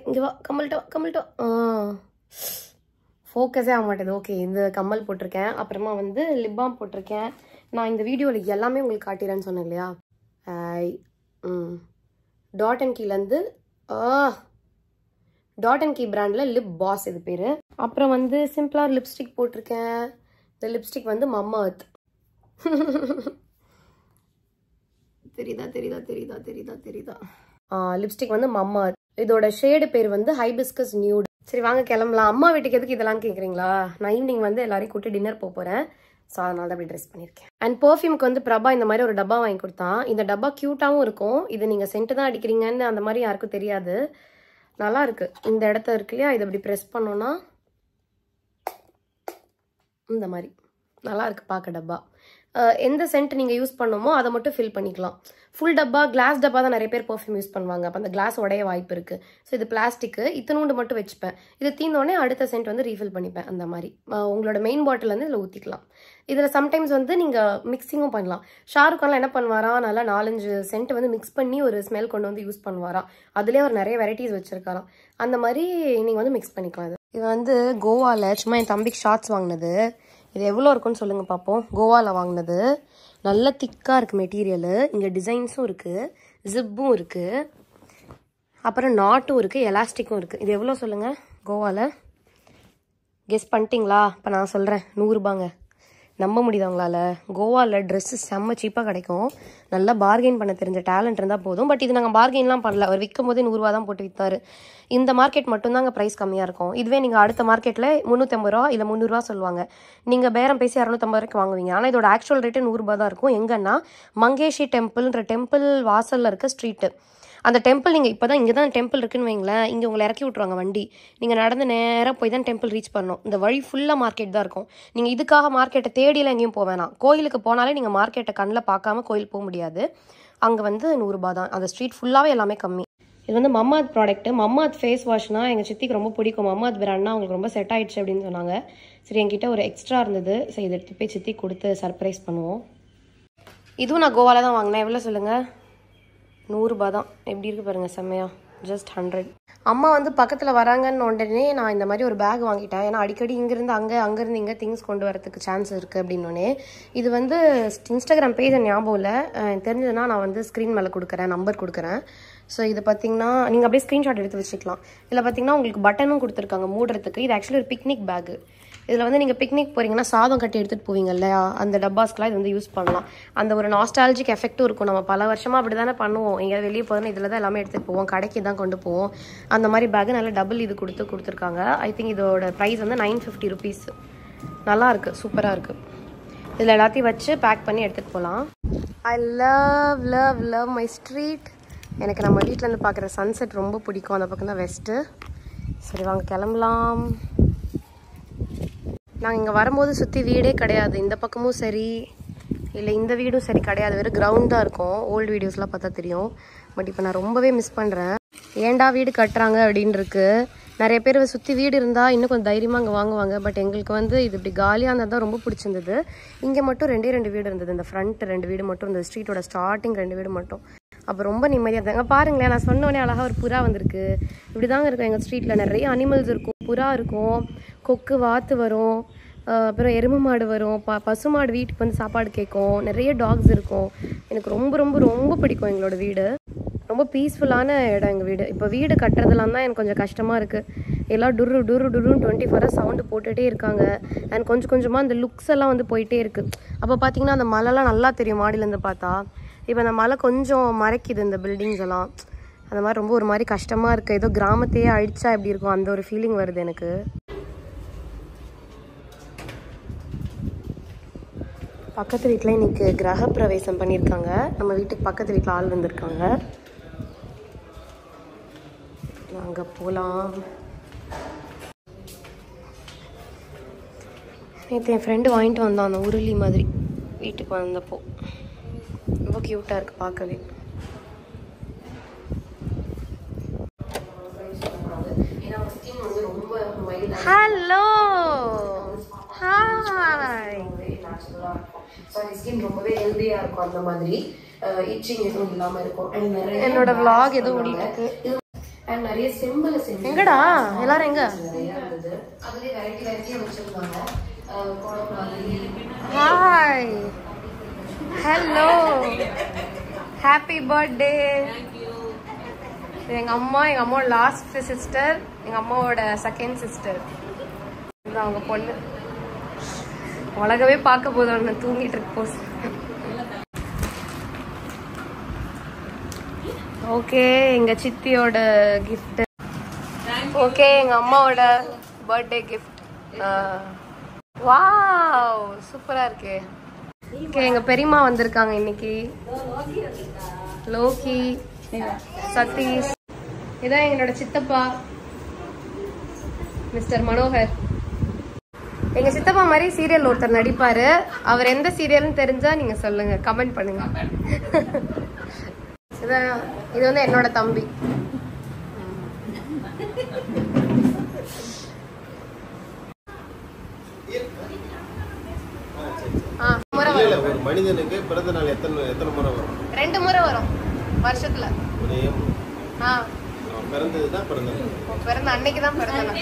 இங்கே வா, கம்மல்ட்டோ ஃபோக்கஸே ஆக மாட்டேது. ஓகே இந்த கம்மல் போட்டிருக்கேன். அப்புறமா வந்து லிப் பாம் போட்டிருக்கேன். நான் இந்த வீடியோவில் எல்லாமே உங்களுக்கு காட்டிடுறேன்னு சொன்னேன் இல்லையா. டாட் அண்ட் கீலேருந்து டாட் அண்ட் கீ பிராண்டில் லிப் பாஸ் இது பேர். அப்புறம் வந்து சிம்பிளாக லிப்ஸ்டிக் போட்டிருக்கேன். இந்த லிப்ஸ்டிக் வந்து மம்மா அர்த். தெரியுதா லிப்ஸ்டிக் வந்து மம்மா. இதோட ஷேடு பேர் வந்து ஹைபிஸ்கஸ் நியூட். சரி வாங்க கிளம்பலாம். அம்மா வீட்டுக்கு எதுக்கு இதெல்லாம் கேட்குறீங்களா? நான் ஈவினிங் வந்து எல்லாரையும் கூட்டி டின்னர் போகிறேன். ஸோ அதனால தான் அப்படி ட்ரெஸ் பண்ணியிருக்கேன். அண்ட் பர்ஃப்யூம்க்கு வந்து பிரபா இந்த மாதிரி ஒரு டப்பா வாங்கி கொடுத்தான். இந்த டப்பா க்யூட்டாகவும் இருக்கும். இது நீங்கள் சென்ட்டு தான் அடிக்கிறீங்கன்னு அந்த மாதிரி யாருக்கும் தெரியாது. நல்லா இருக்கு. இந்த இடத்த இருக்கு இல்லையா, இதை இப்படி ப்ரெஸ் பண்ணோன்னா இந்த மாதிரி நல்லா இருக்கு பார்க்க டப்பா. எந்த சென்ட் நீங்கள் யூஸ் பண்ணுமோ அதை மட்டும் ஃபில் பண்ணிக்கலாம். ஃபுல் டப்பா கிளாஸ் டப்பா தான் நிறைய பேர் பர்ஃப்யூம் யூஸ் பண்ணுவாங்க. அப்போ அந்த கிளாஸ் உடைய வாய்ப்பு இருக்குது. ஸோ இது பிளாஸ்டிக்கு, இத்தனூண்டு மட்டும் வச்சுப்பேன். இது தீர்ந்தோடனே அடுத்த சென்ட் வந்து ரீஃபில் பண்ணிப்பேன். அந்த மாதிரி உங்களோட மெயின் பாட்டில் வந்து இதில் ஊற்றிக்கலாம். இதில் சம்டைம்ஸ் வந்து நீங்கள் மிக்சிங்கும் பண்ணலாம். ஷாருக் கான்லாம் என்ன பண்ணுவாரா, நல்லா 4-5 சென்ட் வந்து மிக்ஸ் பண்ணி ஒரு ஸ்மெல் கொண்டு வந்து யூஸ் பண்ணுவாராம். அதுலேயே ஒரு நிறைய வெரைட்டிஸ் வச்சுருக்காராம். அந்த மாதிரி நீங்கள் வந்து மிக்ஸ் பண்ணிக்கலாம். இது வந்து கோவாவில் சும்மா என் தம்பிக்கு ஷார்ட்ஸ் வாங்கினது. இது எவ்வளோ இருக்குன்னு சொல்லுங்கள் பார்ப்போம். கோவாவில் வாங்கினது. நல்ல திக்காக இருக்குது மெட்டீரியலு. இங்கே டிசைன்ஸும் இருக்குது, ஜிப்பும் இருக்குது, அப்புறம் நாட்டும் இருக்குது, எலாஸ்டிக்கும் இருக்குது. இது எவ்வளோ சொல்லுங்கள் கோவாவில்? கெஸ் பண்ணிட்டீங்களா? இப்போ நான் சொல்கிறேன், 100 ரூபாங்க. நம்ப முடியுது அவங்களால? கோவாவில் ட்ரெஸ்ஸு செம்ம சீப்பாக கிடைக்கும். நல்லா பார்கெயின் பண்ண தெரிஞ்ச டேலண்ட் இருந்தால் போதும். பட் இது நாங்கள் பார்கெயின்லாம் பண்ணல. அவர் விற்கும் போதே 100 ரூபா தான் போட்டு விற்றாரு. இந்த மார்க்கெட் மட்டும்தாங்க ப்ரைஸ் கம்மியாக இருக்கும். இதுவே நீங்கள் அடுத்த மார்க்கெட்டில் 350 ரூபா இல்லை 300 ரூபா சொல்லுவாங்க. நீங்கள் பேரம் பேசி 250 ரூபாய்க்கு வாங்குவீங்க. ஆனால் இதோட ஆக்சுவல் ரேட்டு 100 ரூபா தான் இருக்கும். எங்கன்னா மங்கேஷி டெம்பிள்ன்ற டெம்பிள் வாசலில் இருக்க ஸ்ட்ரீட்டு. அந்த டெம்பிள் நீங்கள் இப்போ தான் இங்கே தான் டெம்பிள் இருக்குன்னு வைங்களேன். இங்கே உங்களை இறக்கி விட்ருவாங்க வண்டி. நீங்கள் நடந்து நேராக போய் தான் டெம்பிள் ரீச் பண்ணணும். இந்த வழி ஃபுல்லாக மார்க்கெட் தான் இருக்கும். நீங்கள் இதுக்காக மார்க்கெட்டை தேடியெல்லாம் எங்கேயும் போக வேணாம். கோயிலுக்கு போனாலே நீங்கள் மார்க்கெட்டை கண்ணில் பார்க்காம கோயில் போக முடியாது. அங்கே வந்து 100 ரூபா தான். அந்த ஸ்ட்ரீட் ஃபுல்லாகவே எல்லாமே கம்மி. இது வந்து மம்மாத் ப்ராடக்ட்டு. மம்மாத் ஃபேஸ் வாஷ்னால் எங்கள் சித்திக்கு ரொம்ப பிடிக்கும். மம்மாத் பிராண்ட்னா அவங்களுக்கு ரொம்ப செட் ஆகிடுச்சு அப்படின்னு சொன்னாங்க. சரி என்கிட்ட ஒரு எக்ஸ்ட்ரா இருந்தது. சரி இதை எடுத்து போய் சித்தி கொடுத்து சர்ப்ரைஸ் பண்ணுவோம். இதுவும் நான் கோவாவில் தான் வாங்கினேன். எவ்வளோ சொல்லுங்கள்? 100 ரூபா தான். எப்படி இருக்குது பாருங்கள், செம்மையா. ஜஸ்ட் 100. அம்மா வந்து பக்கத்தில் வராங்கன்னு உடனே நான் இந்த மாதிரி ஒரு பேக் வாங்கிட்டேன். ஏன்னா அடிக்கடி இங்கேருந்து அங்கேருந்து இங்கே திங்ஸ் கொண்டு வரதுக்கு சான்ஸ் இருக்குது அப்படின்னோடனே. இது வந்து இன்ஸ்டாகிராம் பேஜ் ஞாபகம் இல்லை, தெரிஞ்சதுன்னா நான் வந்து ஸ்க்ரீன் மேலே கொடுக்குறேன், நம்பர் கொடுக்குறேன். ஸோ இது பார்த்தீங்கன்னா நீங்கள் அப்படியே ஸ்க்ரீன்ஷாட் எடுத்து வச்சுக்கலாம். இதில் பார்த்தீங்கன்னா உங்களுக்கு பட்டனும் கொடுத்துருக்காங்க மூடுறதுக்கு. இது ஆக்சுவலி ஒரு பிக்னிக் பேக்கு. இதில் வந்து நீங்கள் பிக்னிக் போகிறீங்கன்னா சாதம் கட்டி எடுத்துகிட்டு போவீங்க இல்லையா, அந்த டப்பாஸ்க்கெலாம் இது வந்து யூஸ் பண்ணலாம். அந்த ஒரு நாஸ்டாலஜிக் எஃபெக்ட்டும் இருக்கும். நம்ம பல வருஷமாக அப்படி தானே பண்ணுவோம். எங்கேயாவது வெளியே போகிறோன்னா இதில் தான் எல்லாமே எடுத்துகிட்டு போவோம், கடைக்கு தான் கொண்டு போவோம். அந்த மாதிரி பேக்கு நல்லா டபுள் இது கொடுத்துருக்காங்க. ஐ திங்க் இதோட ப்ரைஸ் வந்து 950 ருபீஸ். நல்லா இருக்குது, சூப்பராக இருக்குது. இதில் எல்லாத்தையும் வச்சு பேக் பண்ணி எடுத்துகிட்டு போகலாம். I love love love my street. எனக்கு நம்ம வீட்டிலேருந்து பார்க்குற சன்செட் ரொம்ப பிடிக்கும். அந்த பக்கம் தான் வெஸ்ட்டு. சரி வாங்க கிளம்பலாம். நாங்கள் இங்கே வரும்போது சுற்றி வீடே கிடையாது. இந்த பக்கமும் சரி இல்லை இந்த வீடும் சரி கிடையாது, வெறும் கிரவுண்ட் தான் இருக்கும். ஓல்டு வீடியோஸ்லாம் பார்த்தா தெரியும். பட் இப்போ நான் ரொம்பவே மிஸ் பண்ணுறேன். ஏன்டா வீடு கட்டுறாங்க அப்படின்னு இருக்கு. நிறைய பேர் சுற்றி வீடு இருந்தால் இன்னும் கொஞ்சம் தைரியமாக அங்கே வாங்குவாங்க. பட் எங்களுக்கு வந்து இது இப்படி காலியாக இருந்தது தான் ரொம்ப பிடிச்சிருந்தது. இங்கே மட்டும் 2 வீடு இருந்தது. இந்த ஃப்ரண்ட் 2 வீடு மட்டும் இருந்தது. ஸ்ட்ரீட்டோட ஸ்டார்டிங் 2 வீடு மட்டும். அப்போ ரொம்ப நிம்மதியாக இருந்தாங்க. பாருங்களேன், நான் சொன்னோடனே அழகாக ஒரு புறா வந்திருக்கு. இப்படி தாங்க இருக்கும் எங்கள் ஸ்ட்ரீட்டில். நிறைய அனிமல்ஸ் இருக்கும். புறா இருக்கும், கொக்கு வாத்து வரும், அப்புறம் எருமை மாடு வரும், பசுமாடு வீட்டுக்கு வந்து சாப்பாடு கேட்கும், நிறைய டாக்ஸ் இருக்கும். எனக்கு ரொம்ப ரொம்ப ரொம்ப பிடிக்கும் எங்களோட வீடு. ரொம்ப பீஸ்ஃபுல்லான இடம் எங்கள் வீடு. இப்போ வீடு கட்டுறதுலாம் தான் எனக்கு கொஞ்சம் கஷ்டமாக இருக்குது. எல்லாம் டுரு 24 ஹவர்ஸ் சவுண்டு போட்டுகிட்டே இருக்காங்க. அண்ட் கொஞ்சம் கொஞ்சமாக அந்த லுக்ஸ் எல்லாம் வந்து போயிட்டே இருக்குது. அப்போ பார்த்தீங்கன்னா அந்த மலைலாம் நல்லா தெரியும் மாடியிலேருந்து பார்த்தா. இப்போ அந்த மலை கொஞ்சம் மறைக்குது இந்த பில்டிங்ஸ் எல்லாம். அந்த மாதிரி ரொம்ப ஒரு மாதிரி கஷ்டமாக இருக்குது. ஏதோ கிராமத்தையே அழிச்சா எப்படி இருக்கும் அந்த ஒரு ஃபீலிங் வருது எனக்கு. பக்கத்து வீட்டில் இன்னைக்கு கிரகப்பிரவேசம் பண்ணியிருக்காங்க. நம்ம வீட்டுக்கு பக்கத்து வீட்டில் ஆள் வந்திருக்காங்க. அங்கே போகலாம். நேற்று என் ஃப்ரெண்டு வாங்கிட்டு வந்தான் அந்த உருளி மாதிரி. வீட்டுக்கு வந்தப்போ ரொம்ப க்யூட்டாக இருக்குது பார்க்கவே. Hello hi. ரொம்பவே ஹெல்தியாக இருக்கும். அந்த மாதிரி இச்சிங் எதுவும் இல்லாமல் இருக்கும். என்னோட vlog எதுவும் ஓடிட்டு இருக்கு. நிறைய செம்பல் எங்கடா எல்லாரும் எங்க? அதுலேயே வெரைட்டியாக வச்சுருந்தாங்க. Hi hello happy birthday. எங்கள் அம்மாவோட லாஸ்ட் சிஸ்டர், எங்கள் அம்மாவோட செகண்ட் சிஸ்டர். அவங்க பொண்ணு உலகவே பார்க்க போதும். ஒன்று தூங்கிட்டு இருக்கு. ஓகே, எங்கள் சித்தியோட கிஃப்ட். ஓகே, எங்கள் அம்மாவோட பர்த்டே கிஃப்ட். வாவ், சூப்பராக இருக்கு. ஓகே, எங்கள் பெரியம்மா வந்திருக்காங்க இன்னைக்கு. லோகி, சதீஷ். இதான் எங்களோட சித்தப்பா மிஸ்டர் மனோகர். எங்க சித்தப்பா மாதிரி சீரியல் ஒருத்தர் நடிப்பாரு. அவர் எந்த சீரியல்னு தெரிஞ்சா நீங்க சொல்லுங்க, கமெண்ட் பண்ணுங்க. இது வந்து என்னோட தம்பி. ஒரு மனிதனுக்கு பிறந்த நாள் எத்தனை முறை வரும்? 2 முறை வரும் வருஷத்துல. பிறந்த அன்னைக்கு தான் பிறந்த நாள்.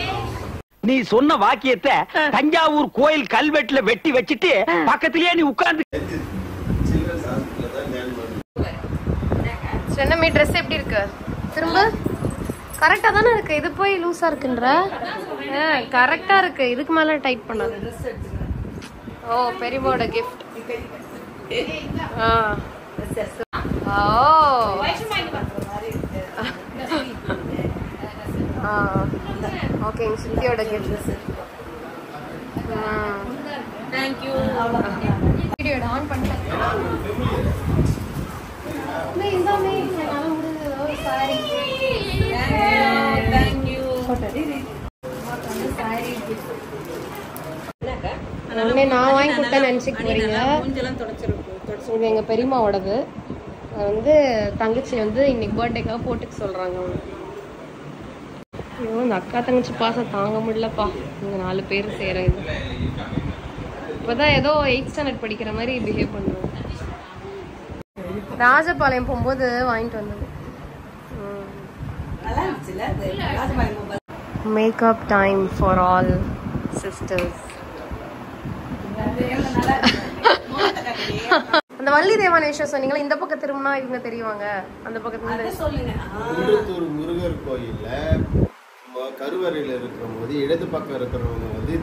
நீ சொன்ன வாக்கியத்தை தஞ்சாவூர் கோயில் கல்வெட்டுல வெட்டி வச்சிட்டு பக்கத்திலேயே நீ உட்கார்ந்து. சென்னமே ட்ரெஸ் எப்படி இருக்கு? திரும்ப கரெக்டா தானே இருக்கு. இது போய் லூஸா இருக்குன்ற. கரெக்டா இருக்கு. இதுக்கு மேல டைட் பண்ணாது. ஓ, பெரியம்மாவோட கிஃப்ட். ஓகே, எங்க சித்தியோட gift. Thank you. Video on பண்ணிட்டேன். நான் வாங்கி கொடுத்தேன் நினைச்சுட்டு போறீங்க. இது எங்க பெரியம்மாவோடது. வந்து தங்கச்சி வந்து இன்னைக்கு பர்த்டேக்காக போட்டுக்க சொல்றாங்க. ஐயோ, இந்த அக்கா தங்கச்சி பாசம் தாங்க முடியலப்பா. இங்க 4 பேர் சேர. இது இப்பதான் ஏதோ 8th ஸ்டாண்டர்ட் படிக்கிற மாதிரி பிஹேவ் பண்ணுவாங்க. ராஜபாளையம் போகும்போது வாங்கிட்டு வந்தது. Makeup time for all sisters. அந்த வள்ளி தேவானேஸ்வர் சொன்னீங்களா, இந்த பக்கம் திரும்பினா இவங்க தெரியுவாங்க. அந்த பக்கத்துல சொல்லுங்க. முருகர் கோயில்ல கருவறையில இருக்கிற போது இடது பக்கம் இருக்கிறவங்க வந்து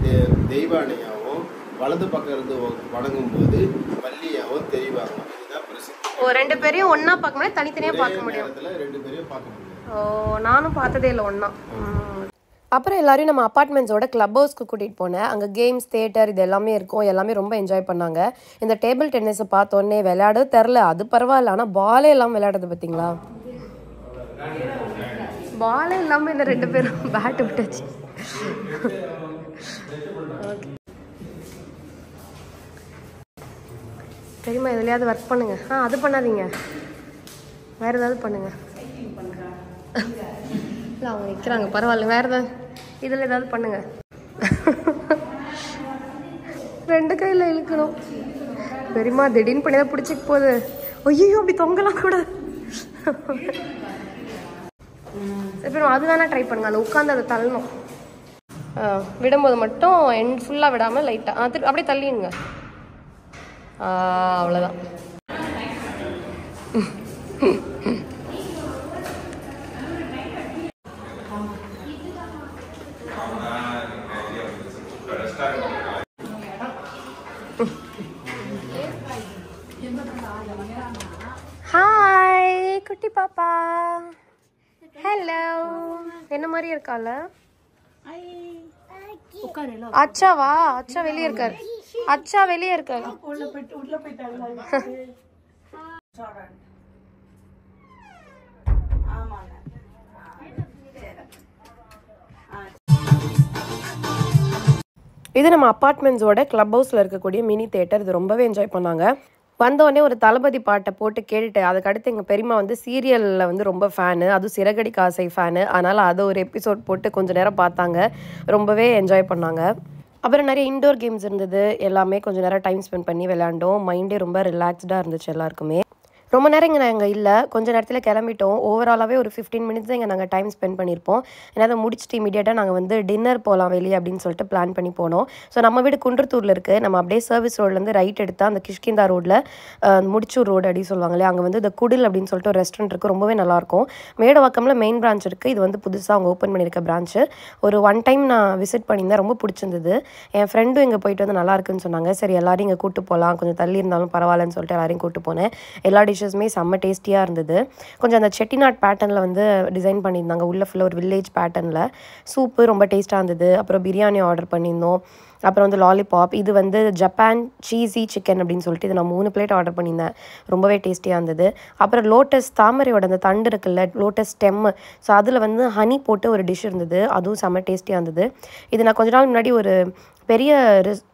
தெய்வானையாவும், வலது பக்கம் இருந்து வணங்கும் போது வள்ளியாவும் தெரிவாங்க. இதுதான் பிரசித்தி. ஓ, 2 பேரையும் ஒன்னா பார்க்க முடியாது, தனித்தனியா பார்க்க முடியும். 2 பேரையும் பார்க்க முடியும். ஓ, நானும் பார்த்ததே இல்லை ஒன்னா. அப்புறம் எல்லாரையும் நம்ம அப்பார்ட்மெண்ட்ஸோட கிளப் ஹவுஸ்க்கு கூட்டிகிட்டு போனேன். அங்கே கேம்ஸ், தியேட்டர் இது எல்லாமே இருக்கும். எல்லாமே ரொம்ப என்ஜாய் பண்ணாங்க. இந்த டேபிள் டென்னிஸை பார்த்தோன்னே விளையாட தெரில, அது பரவாயில்ல. ஆனால் பாலே இல்லாமல் விளையாடுறது பார்த்தீங்களா? பாலே இல்லாமல் இந்த 2 பேரும் பேட் விட்டாச்சு. தெரியுமா, எதுலையாவது ஒர்க் பண்ணுங்க. அது பண்ணாதீங்க, வேற ஏதாவது பண்ணுங்க. இல்லை, அவங்க நிற்கிறாங்க, பரவாயில்ல. வேற ஏதாவது இதில் ஏதாவது பண்ணுங்க. 2 கையில் இழுக்கணும். பெரியமா திடீர்னு பண்ணி தான் பிடிச்சிட்டு போகுது. ஐயோ, அப்படி தொங்கலாம் கூட. சரி, அது வேணா ட்ரை பண்ணுங்க. அதில் உட்காந்து அதை தள்ளணும். விடும்போது மட்டும் எண்ட் ஃபுல்லாக விடாமல் லைட்டாக அப்படியே தள்ளிடுங்க. அவ்வளோதான். ஹாய் குட்டி பாப்பா. ஹலோ. என்ன மாதிரி இருக்கால? அச்சாவா? அச்சா வெளியே இருக்காரு. அச்சா வெளியே இருக்காரு. இது நம்ம அப்பார்ட்மெண்ட்ஸோட கிளப் ஹவுஸில் இருக்கக்கூடிய மினி தியேட்டர். இது ரொம்பவே என்ஜாய் பண்ணாங்க. வந்தோடனே ஒரு தளபதி பாட்டை போட்டு கேட்டுட்டு, அதுக்கடுத்து எங்கள் பெரியம்மா வந்து சீரியலில் வந்து ரொம்ப ஃபேனு, அதுவும் சிறகடிக்க ஆசை ஃபேனு. அதனால் அதை ஒரு எபிசோட் போட்டு கொஞ்சம் நேரம் பார்த்தாங்க. ரொம்பவே என்ஜாய் பண்ணாங்க. அப்புறம் நிறைய இன்டோர் கேம்ஸ் இருந்தது. எல்லாமே கொஞ்சம் நேரம் டைம் ஸ்பெண்ட் பண்ணி விளையாண்டோம். மைண்டே ரொம்ப ரிலாக்ஸ்டாக இருந்துச்சு எல்லாருக்குமே. ரொம்ப நேரம் இங்கே நாங்கள் இல்லை, கொஞ்சம் நேரத்தில் கிளம்பிட்டோம். ஓவராலாகவே ஒரு 15 மினிட்ஸ் தான் இங்கே நாங்கள் டைம் ஸ்பெண்ட் பண்ணியிருப்போம். ஏன்னா அதை முடிச்சுட்டு இமீடியட்டாக நாங்கள் வந்து டின்னர் போகலாம் வெளியே அப்படின்னு சொல்லிட்டு பிளான் பண்ணி போனோம். ஸோ நம்ம வீடு குன்றத்தூரில் இருக்குது. நம்ம அப்படியே சர்வீஸ் ரோட்லேருந்து ரைட் எடுத்தால் அந்த கிஷ்கிந்தா ரோட்டில் முடிச்சூர் ரோடு அப்படின்னு சொல்லுவாங்களே, அங்கே வந்து இந்த குடில் அப்படின்னு சொல்லிட்டு ஒரு ரெஸ்டாரண்ட் இருக்குது. ரொம்பவே நல்லாயிருக்கும். மேடவாக்கமில் மெயின் பிரான்ச் இருக்குது. இது வந்து புதுசாக அவங்க ஓப்பன் பண்ணியிருக்க பிரான்ச்சு. ஒரு 1 டைம் நான் விசிட் பண்ணியிருந்தேன். ரொம்ப பிடிச்சிருந்தது. என் ஃப்ரெண்டும் இங்கே போயிட்டு வந்து நல்லா இருக்குன்னு சொன்னாங்க. சரி, எல்லாரையும் இங்கே கூப்பிட்டு போகலாம், கொஞ்சம் தள்ளி இருந்தாலும் பரவாயில்லன்னு சொல்லிட்டு எல்லாரையும் கூப்பிட்டு போனேன். எல்லா டிஷ்ஷஸுமே செம்ம டேஸ்டியாக இருந்தது. கொஞ்சம் அந்த செட்டிநாட் பேட்டர்னில் வந்து டிசைன் பண்ணியிருந்தாங்க, உள்ள ஃபுல்லாக ஒரு வில்லேஜ் பேட்டர்னில். சூப்பு ரொம்ப டேஸ்ட்டாக இருந்தது. அப்புறம் பிரியாணி ஆர்டர் பண்ணியிருந்தோம். அப்புறம் வந்து லாலிபாப், இது வந்து ஜப்பான் சீஸி சிக்கன் அப்படின்னு சொல்லிட்டு இது நான் 3 பிளேட் ஆர்டர் பண்ணியிருந்தேன். ரொம்பவே டேஸ்டியாக இருந்தது. அப்புறம் லோட்டஸ் தாமரையோட அந்த தண்டு இருக்குல்ல, லோட்டஸ் ஸ்டெம்மு, ஸோ அதில் வந்து ஹனி போட்டு ஒரு டிஷ் இருந்தது, அதுவும் செம்ம டேஸ்டியாக இருந்தது. இது நான் கொஞ்ச நாள் முன்னாடி ஒரு பெரிய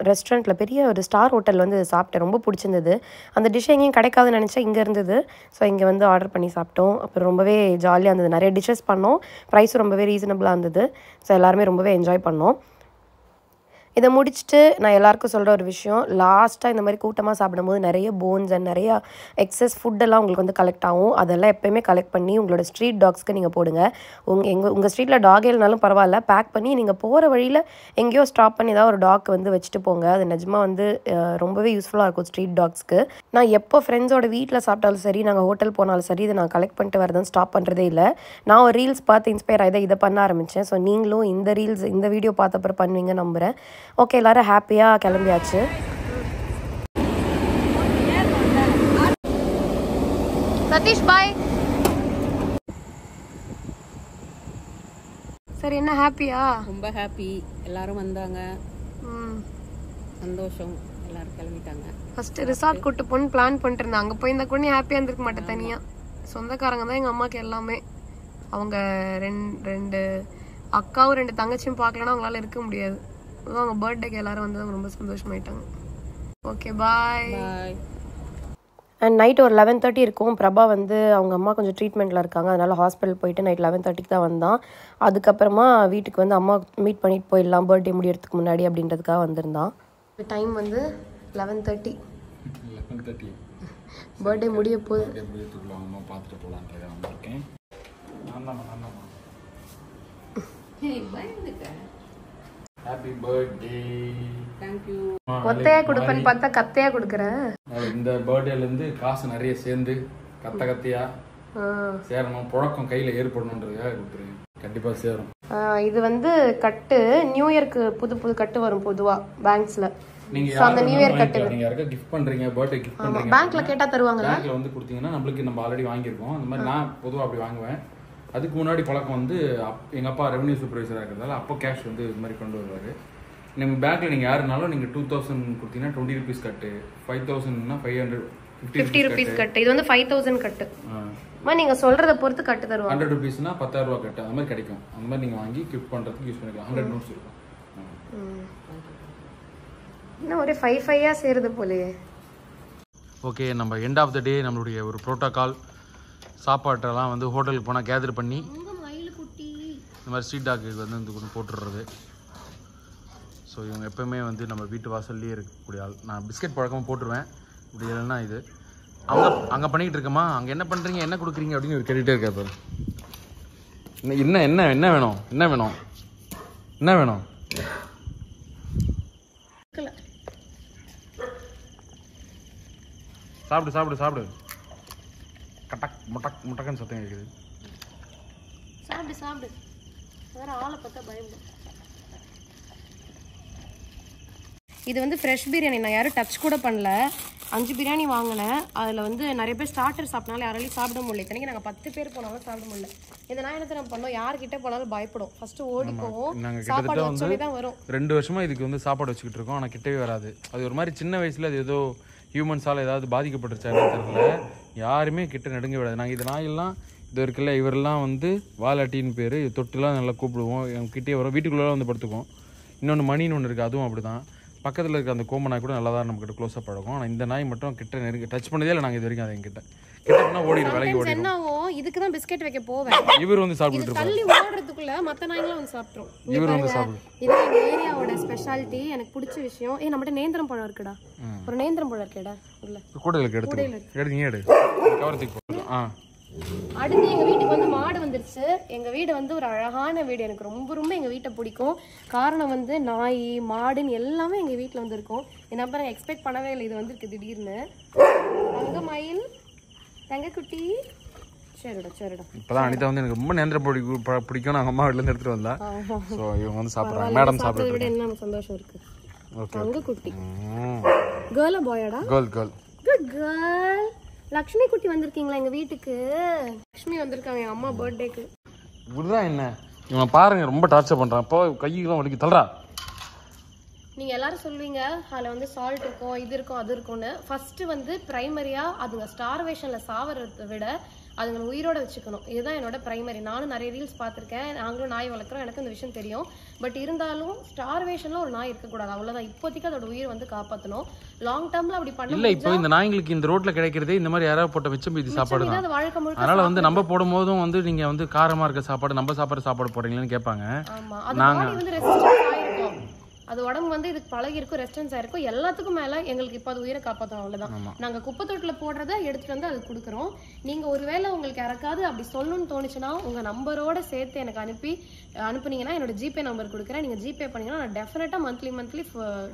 ரெஸ்டாரண்ட்டில், பெரிய ஒரு ஸ்டார் ஹோட்டலில் வந்து சாப்பிட்டேன், ரொம்ப பிடிச்சிருந்தது. அந்த டிஷ் எங்கேயும் கிடைக்காதுன்னு நினச்சேன், இங்கே இருந்தது. ஸோ இங்கே வந்து ஆர்டர் பண்ணி சாப்பிட்டோம். அப்புறம் ரொம்பவே ஜாலியாக இருந்தது, நிறைய டிஷ்ஷஸ் பண்ணோம், ப்ரைஸும் ரொம்பவே ரீசனபிளாக இருந்தது. ஸோ எல்லாருமே ரொம்பவே என்ஜாய் பண்ணோம். இதை முடிச்சுட்டு நான் எல்லாருக்கும் சொல்கிற ஒரு விஷயம், லாஸ்ட்டாக இந்த மாதிரி கூட்டமாக சாப்பிடும்போது நிறைய போன்ஸ் அண்ட் நிறையா எக்ஸஸ் ஃபுட்டெல்லாம் உங்களுக்கு வந்து கலெக்ட் ஆகும். அதெல்லாம் எப்போயுமே கலெக்ட் பண்ணி உங்களோட ஸ்ட்ரீட் டாக்ஸ்க்கு நீங்கள் போடுங்க. உங்கள் ஸ்ட்ரீட்டில் டாக் இல்லைனாலும் பரவாயில்ல, பேக் பண்ணி நீங்கள் போகிற வழியில் எங்கேயோ ஸ்டாப் பண்ணி ஏதாவது ஒரு டாக் வந்து வச்சுட்டு போங்க. அது நிஜமாக வந்து ரொம்பவே யூஸ்ஃபுல்லாக இருக்கும் ஸ்ட்ரீட் டாக்ஸ்க்கு. நான் எப்போ ஃப்ரெண்ட்ஸோட வீட்டில் சாப்பிட்டாலும் சரி, நாங்கள் ஹோட்டல் போனாலும் சரி, இதை நான் கலெக்ட் பண்ணிட்டு வரதான் ஸ்டாப் பண்ணுறதே இல்லை. நான் ஒரு ரீல்ஸ் பார்த்து இன்ஸ்பயர் ஆகி இதை பண்ண ஆரம்பித்தேன். ஸோ நீங்களும் இந்த வீடியோ பார்த்த அப்புறம் பண்ணுவீங்க நம்புகிறேன். ஓகே, எல்லாரும் ஹாப்பியாக கிளம்பியாச்சு. சதீஷ் பாய். சரி, என்ன ஹாப்பியா? ரொம்ப ஹாப்பி. எல்லாரும் வந்தாங்க, சந்தோஷம், எல்லாரும் கிளம்பிட்டாங்க. ஃபர்ஸ்ட் ரிசார்ட் கூட்டு போன்னு பிளான் பண்ணிட்டு இருந்தேன். அங்கே போய் இந்த கூட ஹாப்பியாக இருந்திருக்க மாட்டேன் தனியாக. சொந்தக்காரங்க தான் எங்கள் அம்மாவுக்கு எல்லாமே. அவங்க ரெண்டு அக்காவும் 2 தங்கச்சியும் பார்க்கலன்னா அவங்களால இருக்க முடியாது. அவங்க பர்த்டேக்கு எல்லாரும் வந்து அவங்க ரொம்ப சந்தோஷமாயிட்டாங்க. Okay, bye. அண்ட் நைட் ஒரு 11:30 இருக்கும். பிரபா வந்து அவங்க அம்மா கொஞ்சம் ட்ரீட்மெண்ட்டில் இருக்காங்க, அதனால் ஹாஸ்பிட்டல் போயிட்டு நைட் 11:30க்கு தான் வந்தான். அதுக்கப்புறமா வீட்டுக்கு வந்து அம்மா மீட் பண்ணிட்டு போயிடலாம் பர்த்டே முடியறதுக்கு முன்னாடி அப்படின்றதுக்காக வந்திருந்தான். டைம் வந்து 11:30. பர்த்டே முடிய போகுது. பார்த்துட்டு போகலான். Happy birthday. Thank you. கொத்தையா கொடுப்பேன்னு பார்த்தா கத்தையா கொடுக்குறேன். இந்த பர்த்டேல இருந்து காசு நிறைய சேர்ந்து கத்தையா சேரணும், புழக்கம் கையில ஏற்படணும்ன்றதுக்காக கொடுத்துருங்க. கண்டிப்பா சேரும். இது வந்து கட்டு நியூ இயர்க்கு புது கட்டு வரும் பொதுவா பேங்க்ஸ்ல. நீங்க அந்த நியூ இயர் கட்டு நீங்க யாருக்கு கிஃப்ட் பண்றீங்க, பர்த்டே கிஃப்ட் பண்றீங்க, பேங்க்ல கேட்டா தருவாங்க. பேங்க்ல வந்து கொடுத்தீங்கன்னா நம்மளுக்கு நம்ம ஆல்ரெடி வாங்கியிருக்கோம். அந்த மாதிரி நான் பொதுவாக அப்படி வாங்குவேன். அதுக்கு முன்னாடி பழக்கம் வந்து எங்கள் அப்பா ரெவன்யூ சூப்பர்வைசராக இருக்கிறதால அப்போ கேஷ் வந்து இது மாதிரி கொண்டு வருவார். நீங்கள் பேங்க்கில் நீங்கள் யாருனாலும் நீங்கள் 2000 கொடுத்தீங்கன்னா 20 rupees கட்டு, 5000னா 550 rupees கட்டு. இது வந்து 5000 கட்டு. நீங்கள் சொல்கிறத பொறுத்து கட்டு தருவாங்க. 100 rupeesனா 10,000 ரூபா கட்டு, அந்த மாதிரி கிடைக்கும். அந்த மாதிரி நீங்கள் வாங்கி கிஃப்ட் பண்ணுறதுக்கு யூஸ் பண்ணிக்கலாம். 100 notes இருக்கும். இன்னும் ஒரு 5 சேருது போலயே. ஓகே, நம்ம எண்ட் ஆஃப் த டே நம்மளுடைய ஒரு ப்ரோட்டோகால் சாப்பாட்டெல்லாம் வந்து ஹோட்டலுக்கு போனால் கேதர் பண்ணி இந்த மாதிரி ஸ்ட்ரீட் டாக்கு வந்து இந்த கொஞ்சம் போட்டுடுறது. ஸோ இவங்க எப்போயுமே வந்து நம்ம வீட்டு வாசல்லையே இருக்கக்கூடிய ஆள். நான் பிஸ்கெட் பழக்கமாக போட்டுருவேன், இப்படி இல்லைன்னா இது அங்கே பண்ணிக்கிட்டு இருக்கமா, அங்கே என்ன பண்ணுறீங்க, என்ன கொடுக்குறீங்க அப்படின்னு ஒரு கேட்டுகிட்டே இருக்காரு பாரு. என்ன என்ன என்ன வேணும், என்ன வேணும், என்ன வேணும்? சாப்பிடு சாப்பிடு சாப்பிடு. கட்டக் முட்டக் முட்டக்கன்னு சத்தம் கேட்குது. சாப்பிடு சாப்பிடு. வேற ஆளை பார்த்தா பயப்படும். இது வந்து ஃப்ரெஷ் பிரியாணி, நான் யாரும் டச் கூட பண்ணல. 5 பிரியாணி வாங்கினேன். அதில் வந்து நிறைய பேர் ஸ்டார்டர் சாப்பிட்னாலும் யாராலையும் சாப்பிட முடியல. இத்தனைக்கு நாங்கள் 10 பேர் போனாலும் சாப்பிட முடியல. இதை நான் என்ன நம்ம பண்ணோம், யார்கிட்ட போனாலும் பயப்படும், ஃபர்ஸ்ட் ஓடி போவோம். சாப்பாடு வச்சோடனே தான் வரும். 2 வருஷமா இதுக்கு வந்து சாப்பாடு வச்சுக்கிட்டு இருக்கோம், ஆனால் கிட்டவே வராது. அது ஒரு மாதிரி சின்ன வயசுல அது ஏதோ ஹியூமன்ஸால் ஏதாவது பாதிக்கப்பட்டுருச்சான்னு தெரியல, யாருமே கிட்ட நடுங்க விடாது. நாங்கள் இது நாயெல்லாம் இது இருக்குல்ல, இவரெல்லாம் வந்து வாலாட்டின்னு பேர், தொட்டுலாம் நல்லா கூப்பிடுவோம், கிட்டே வரும், வீட்டுக்குள்ளே வந்து படுத்துக்குவோம். இன்னொன்று மணின்னு ஒன்று இருக்குது, அதுவும் அப்படி தான். பக்கத்தில் இருக்க அந்த கோம நாய் கூட நல்லா தான் நம்மக்கிட்ட க்ளோஸாக பழகும். ஆனால் இந்த நாய் மட்டும் கிட்ட நெருங்கி டச் பண்ணதே இல்லை நாங்கள் இது வரைக்கும். அதை எங்கிட்ட கிட்ட ஓடிடும், விலைக்கு ஓடிடும். என்னவோ இதுக்கு தான் பிஸ்கெட் வைக்க போவேன். இவர் வந்து சாப்பிட்டுட்டு இருப்பாரு. தள்ளி ஓடுறதுக்குள்ள மற்ற நாய்களும் வந்து சாப்பிட்றோம். இவர் வந்து சாப்பிடு. இது எங்க ஏரியாவோட ஸ்பெஷாலிட்டி. எனக்கு பிடிச்ச விஷயம், நம்மகிட்ட நேந்திரம் பழம் இருக்குடா, ஒரு நேந்திரம் பழம் இருக்கேடா உள்ள கூடையில எடுத்துங்க, எடு கவரத்துக்கு போடுறோம். அடுத்து எங்க வீட்டுக்கு வந்து மாடு வந்துருச்சு. எங்க வீடு வந்து ஒரு அழகான வீடு, எனக்கு ரொம்ப ரொம்ப எங்க வீட்டை பிடிக்கும். காரணம் வந்து நாய் மாடுன்னு எல்லாமே எங்க வீட்டுல வந்து இருக்கும். என்ன நான் எக்ஸ்பெக்ட் பண்ணவே இல்லை, இது வந்துருக்கு திடீர்னு. தங்க மயில், தங்க குட்டி, சரிடா சரிடா. இப்பதான் அனிதா வந்து எனக்கு ரொம்ப நேந்திரம் பிடிக்கும், நாங்க அம்மா வீட்டுல இருந்து எடுத்துட்டு வந்தா. சோ இவங்க வந்து சாப்பிடுறாங்க. மேடம் சாப்பிடுறது விட என்ன சந்தோஷம் இருக்கு. தங்க குட்டி கேர்ளா பாயாடா? Girl good girl. லக்ஷ்மி குட்டி வந்திருக்கீங்களா எங்க வீட்டுக்கு? லக்ஷ்மி வந்திருக்காங்க என் அம்மா பர்த்டேக்கு. இப்படிதான் என்ன இவன் பாருங்க ரொம்ப டார்ச்சர் பண்றான். இப்போ கையெல்லாம் வலிக்கு தள்ளுறா. நீங்க எல்லாரும் சொல்லுவீங்க அதில் வந்து சால்ட் இருக்கும், இது இருக்கும், அது இருக்கும்னு. ஃபர்ஸ்ட் வந்து பிரைமரியா அதுங்க ஸ்டார்வேஷன்ல சாவறதை விட அதுங்களை உயிரோட வச்சுக்கணும். இதுதான் என்னோட பிரைமரி. நானும் நிறைய ரீல்ஸ் பார்த்துருக்கேன், நாங்களும் நாய் வளர்க்குறோம், எனக்கு இந்த விஷயம் தெரியும். பட் இருந்தாலும் ஸ்டார்வேஷன்ல ஒரு நாய் இருக்கக்கூடாது, அவ்வளோதான். இப்போதைக்கு அதோட உயிர் வந்து காப்பாற்றணும். லாங் டேர்ம்ல அப்படி பண்ண இல்ல. இப்போ இந்த நாய்களுக்கு இந்த ரோட்ல கிடைக்கிறதே இந்த மாதிரி யாராவது போட்ட மிச்சம் மீதி சாப்பாடு தான். அது வாழ்க்கை முழுக்க. அதனால வந்து நம்ம போடும் போதும் வந்து நீங்க வந்து காரமா இருக்க சாப்பாடு நம்ம சாப்பாடு போடுறீங்கன்னு கேட்பாங்க. ஆமா, அது பாடி வந்து ரெசிஸ்டன்ஸ் ஆயிருக்கும், அது உடம்பு வந்து இதுக்கு பழகி இருக்கும், ரெஸ்டன்ஸ் ஆயிருக்கும். எல்லாத்துக்கும் மேல எங்களுக்கு இப்போ அது உயிரை காப்பாற்றணும், அவ்வளவுதான். நாங்க குப்பை தொட்டில போடுறத எடுத்துட்டு வந்து அது கொடுக்குறோம். நீங்க ஒருவேளை உங்களுக்கு யாராவது அப்படி சொல்லணும்னு தோணுச்சுன்னா உங்க நம்பரோட சேர்த்து எனக்கு அனுப்புனீங்கன்னா என்னோட ஜிபே நம்பர் கொடுக்குறேன். நீங்க ஜிபே பண்ணீங்கன்னா நான் டெஃபினட்டா மந்த்லி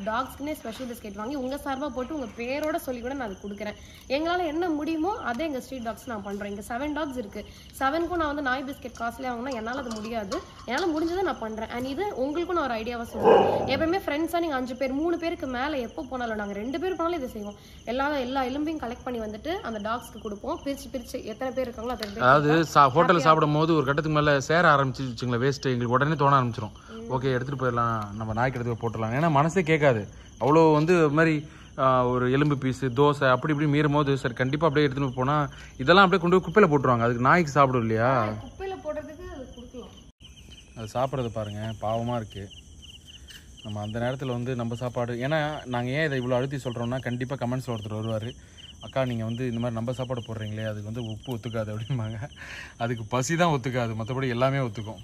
டாக்ஸ்க்குனே ஸ்பெஷல் பிஸ்கெட் வாங்கி உங்க சார்பா போட்டு உங்க பேரோட சொல்லி கூட நான் அது கொடுக்குறேன். எங்களால என்ன முடியுமோ அதே எங்க ஸ்ட்ரீட் டாக்ஸ் நான் பண்றேன். இங்க 7 டாக்ஸ் இருக்கு. 7க்கும் நான் வந்து நாய் பிஸ்கெட் காஸ்ட்லியா வாங்கினா என்னால அது முடியாது. என்னால முடிஞ்சதை நான் பண்றேன். அண்ட் இது உங்களுக்கும் நான் ஒரு ஐடியாவா சொல்றேன். எப்பவுமே ஃப்ரெண்ட்ஸா நீங்க 5 பேர் 3 பேருக்கு மேல எப்போ போனாலும் நாங்க 2 பேர் போனாலும் இதை செய்வோம். எல்லா எலும்பையும் கலெக்ட் பண்ணி வந்துட்டு அந்த டாக்ஸ்க்கு கொடுப்போம். பிரிச்சு எத்தனை பேர் இருக்காங்களோ அத்தனை பேர். அதாவது ஹோட்டல்ல சாப்பிடும் போது ஒரு கட்டத்துக்கு மேல சேர ஆரம்பிச்சுங்களா வேஸ்ட் எங்களுக்கு உடனே தோண ஆரம்பிச்சிடும். ஓகே எடுத்துட்டு போயிடலாம், நம்ம நாய்க்கு எடுத்து போட்டுடலாம். ஏன்னா மனசே கேட்காது. அவ்வளோ வந்து மாதிரி ஒரு எலும்பு பீஸு தோசை அப்படி இப்படி மீறும் போது சரி கண்டிப்பா அப்படியே எடுத்துட்டு போனா இதெல்லாம் அப்படியே கொண்டு போய் குப்பையில போட்டுருவாங்க. அதுக்கு நாய்க்கு சாப்பிடும் இல்லையா? குப்பையில போடுறதுக்கு அது கொடுக்கலாம். அது சாப்பிட்றது பாருங்க பாவமா இருக்கு. நம்ம அந்த நேரத்தில் வந்து நம்ம சாப்பாடு, ஏன்னா நாங்கள் ஏன் இதை இவ்வளோ அழுத்தி சொல்கிறோம்னா கண்டிப்பாக கமெண்ட்ஸில் ஒருத்தர் வருவார், அக்கா நீங்கள் வந்து இந்த மாதிரி நம்ம சாப்பாடு போடுறீங்களே அதுக்கு வந்து உப்பு ஒத்துக்காது அப்படிம்பாங்க. அதுக்கு பசி தான் ஒத்துக்காது, மற்றபடி எல்லாமே ஒத்துக்கும்.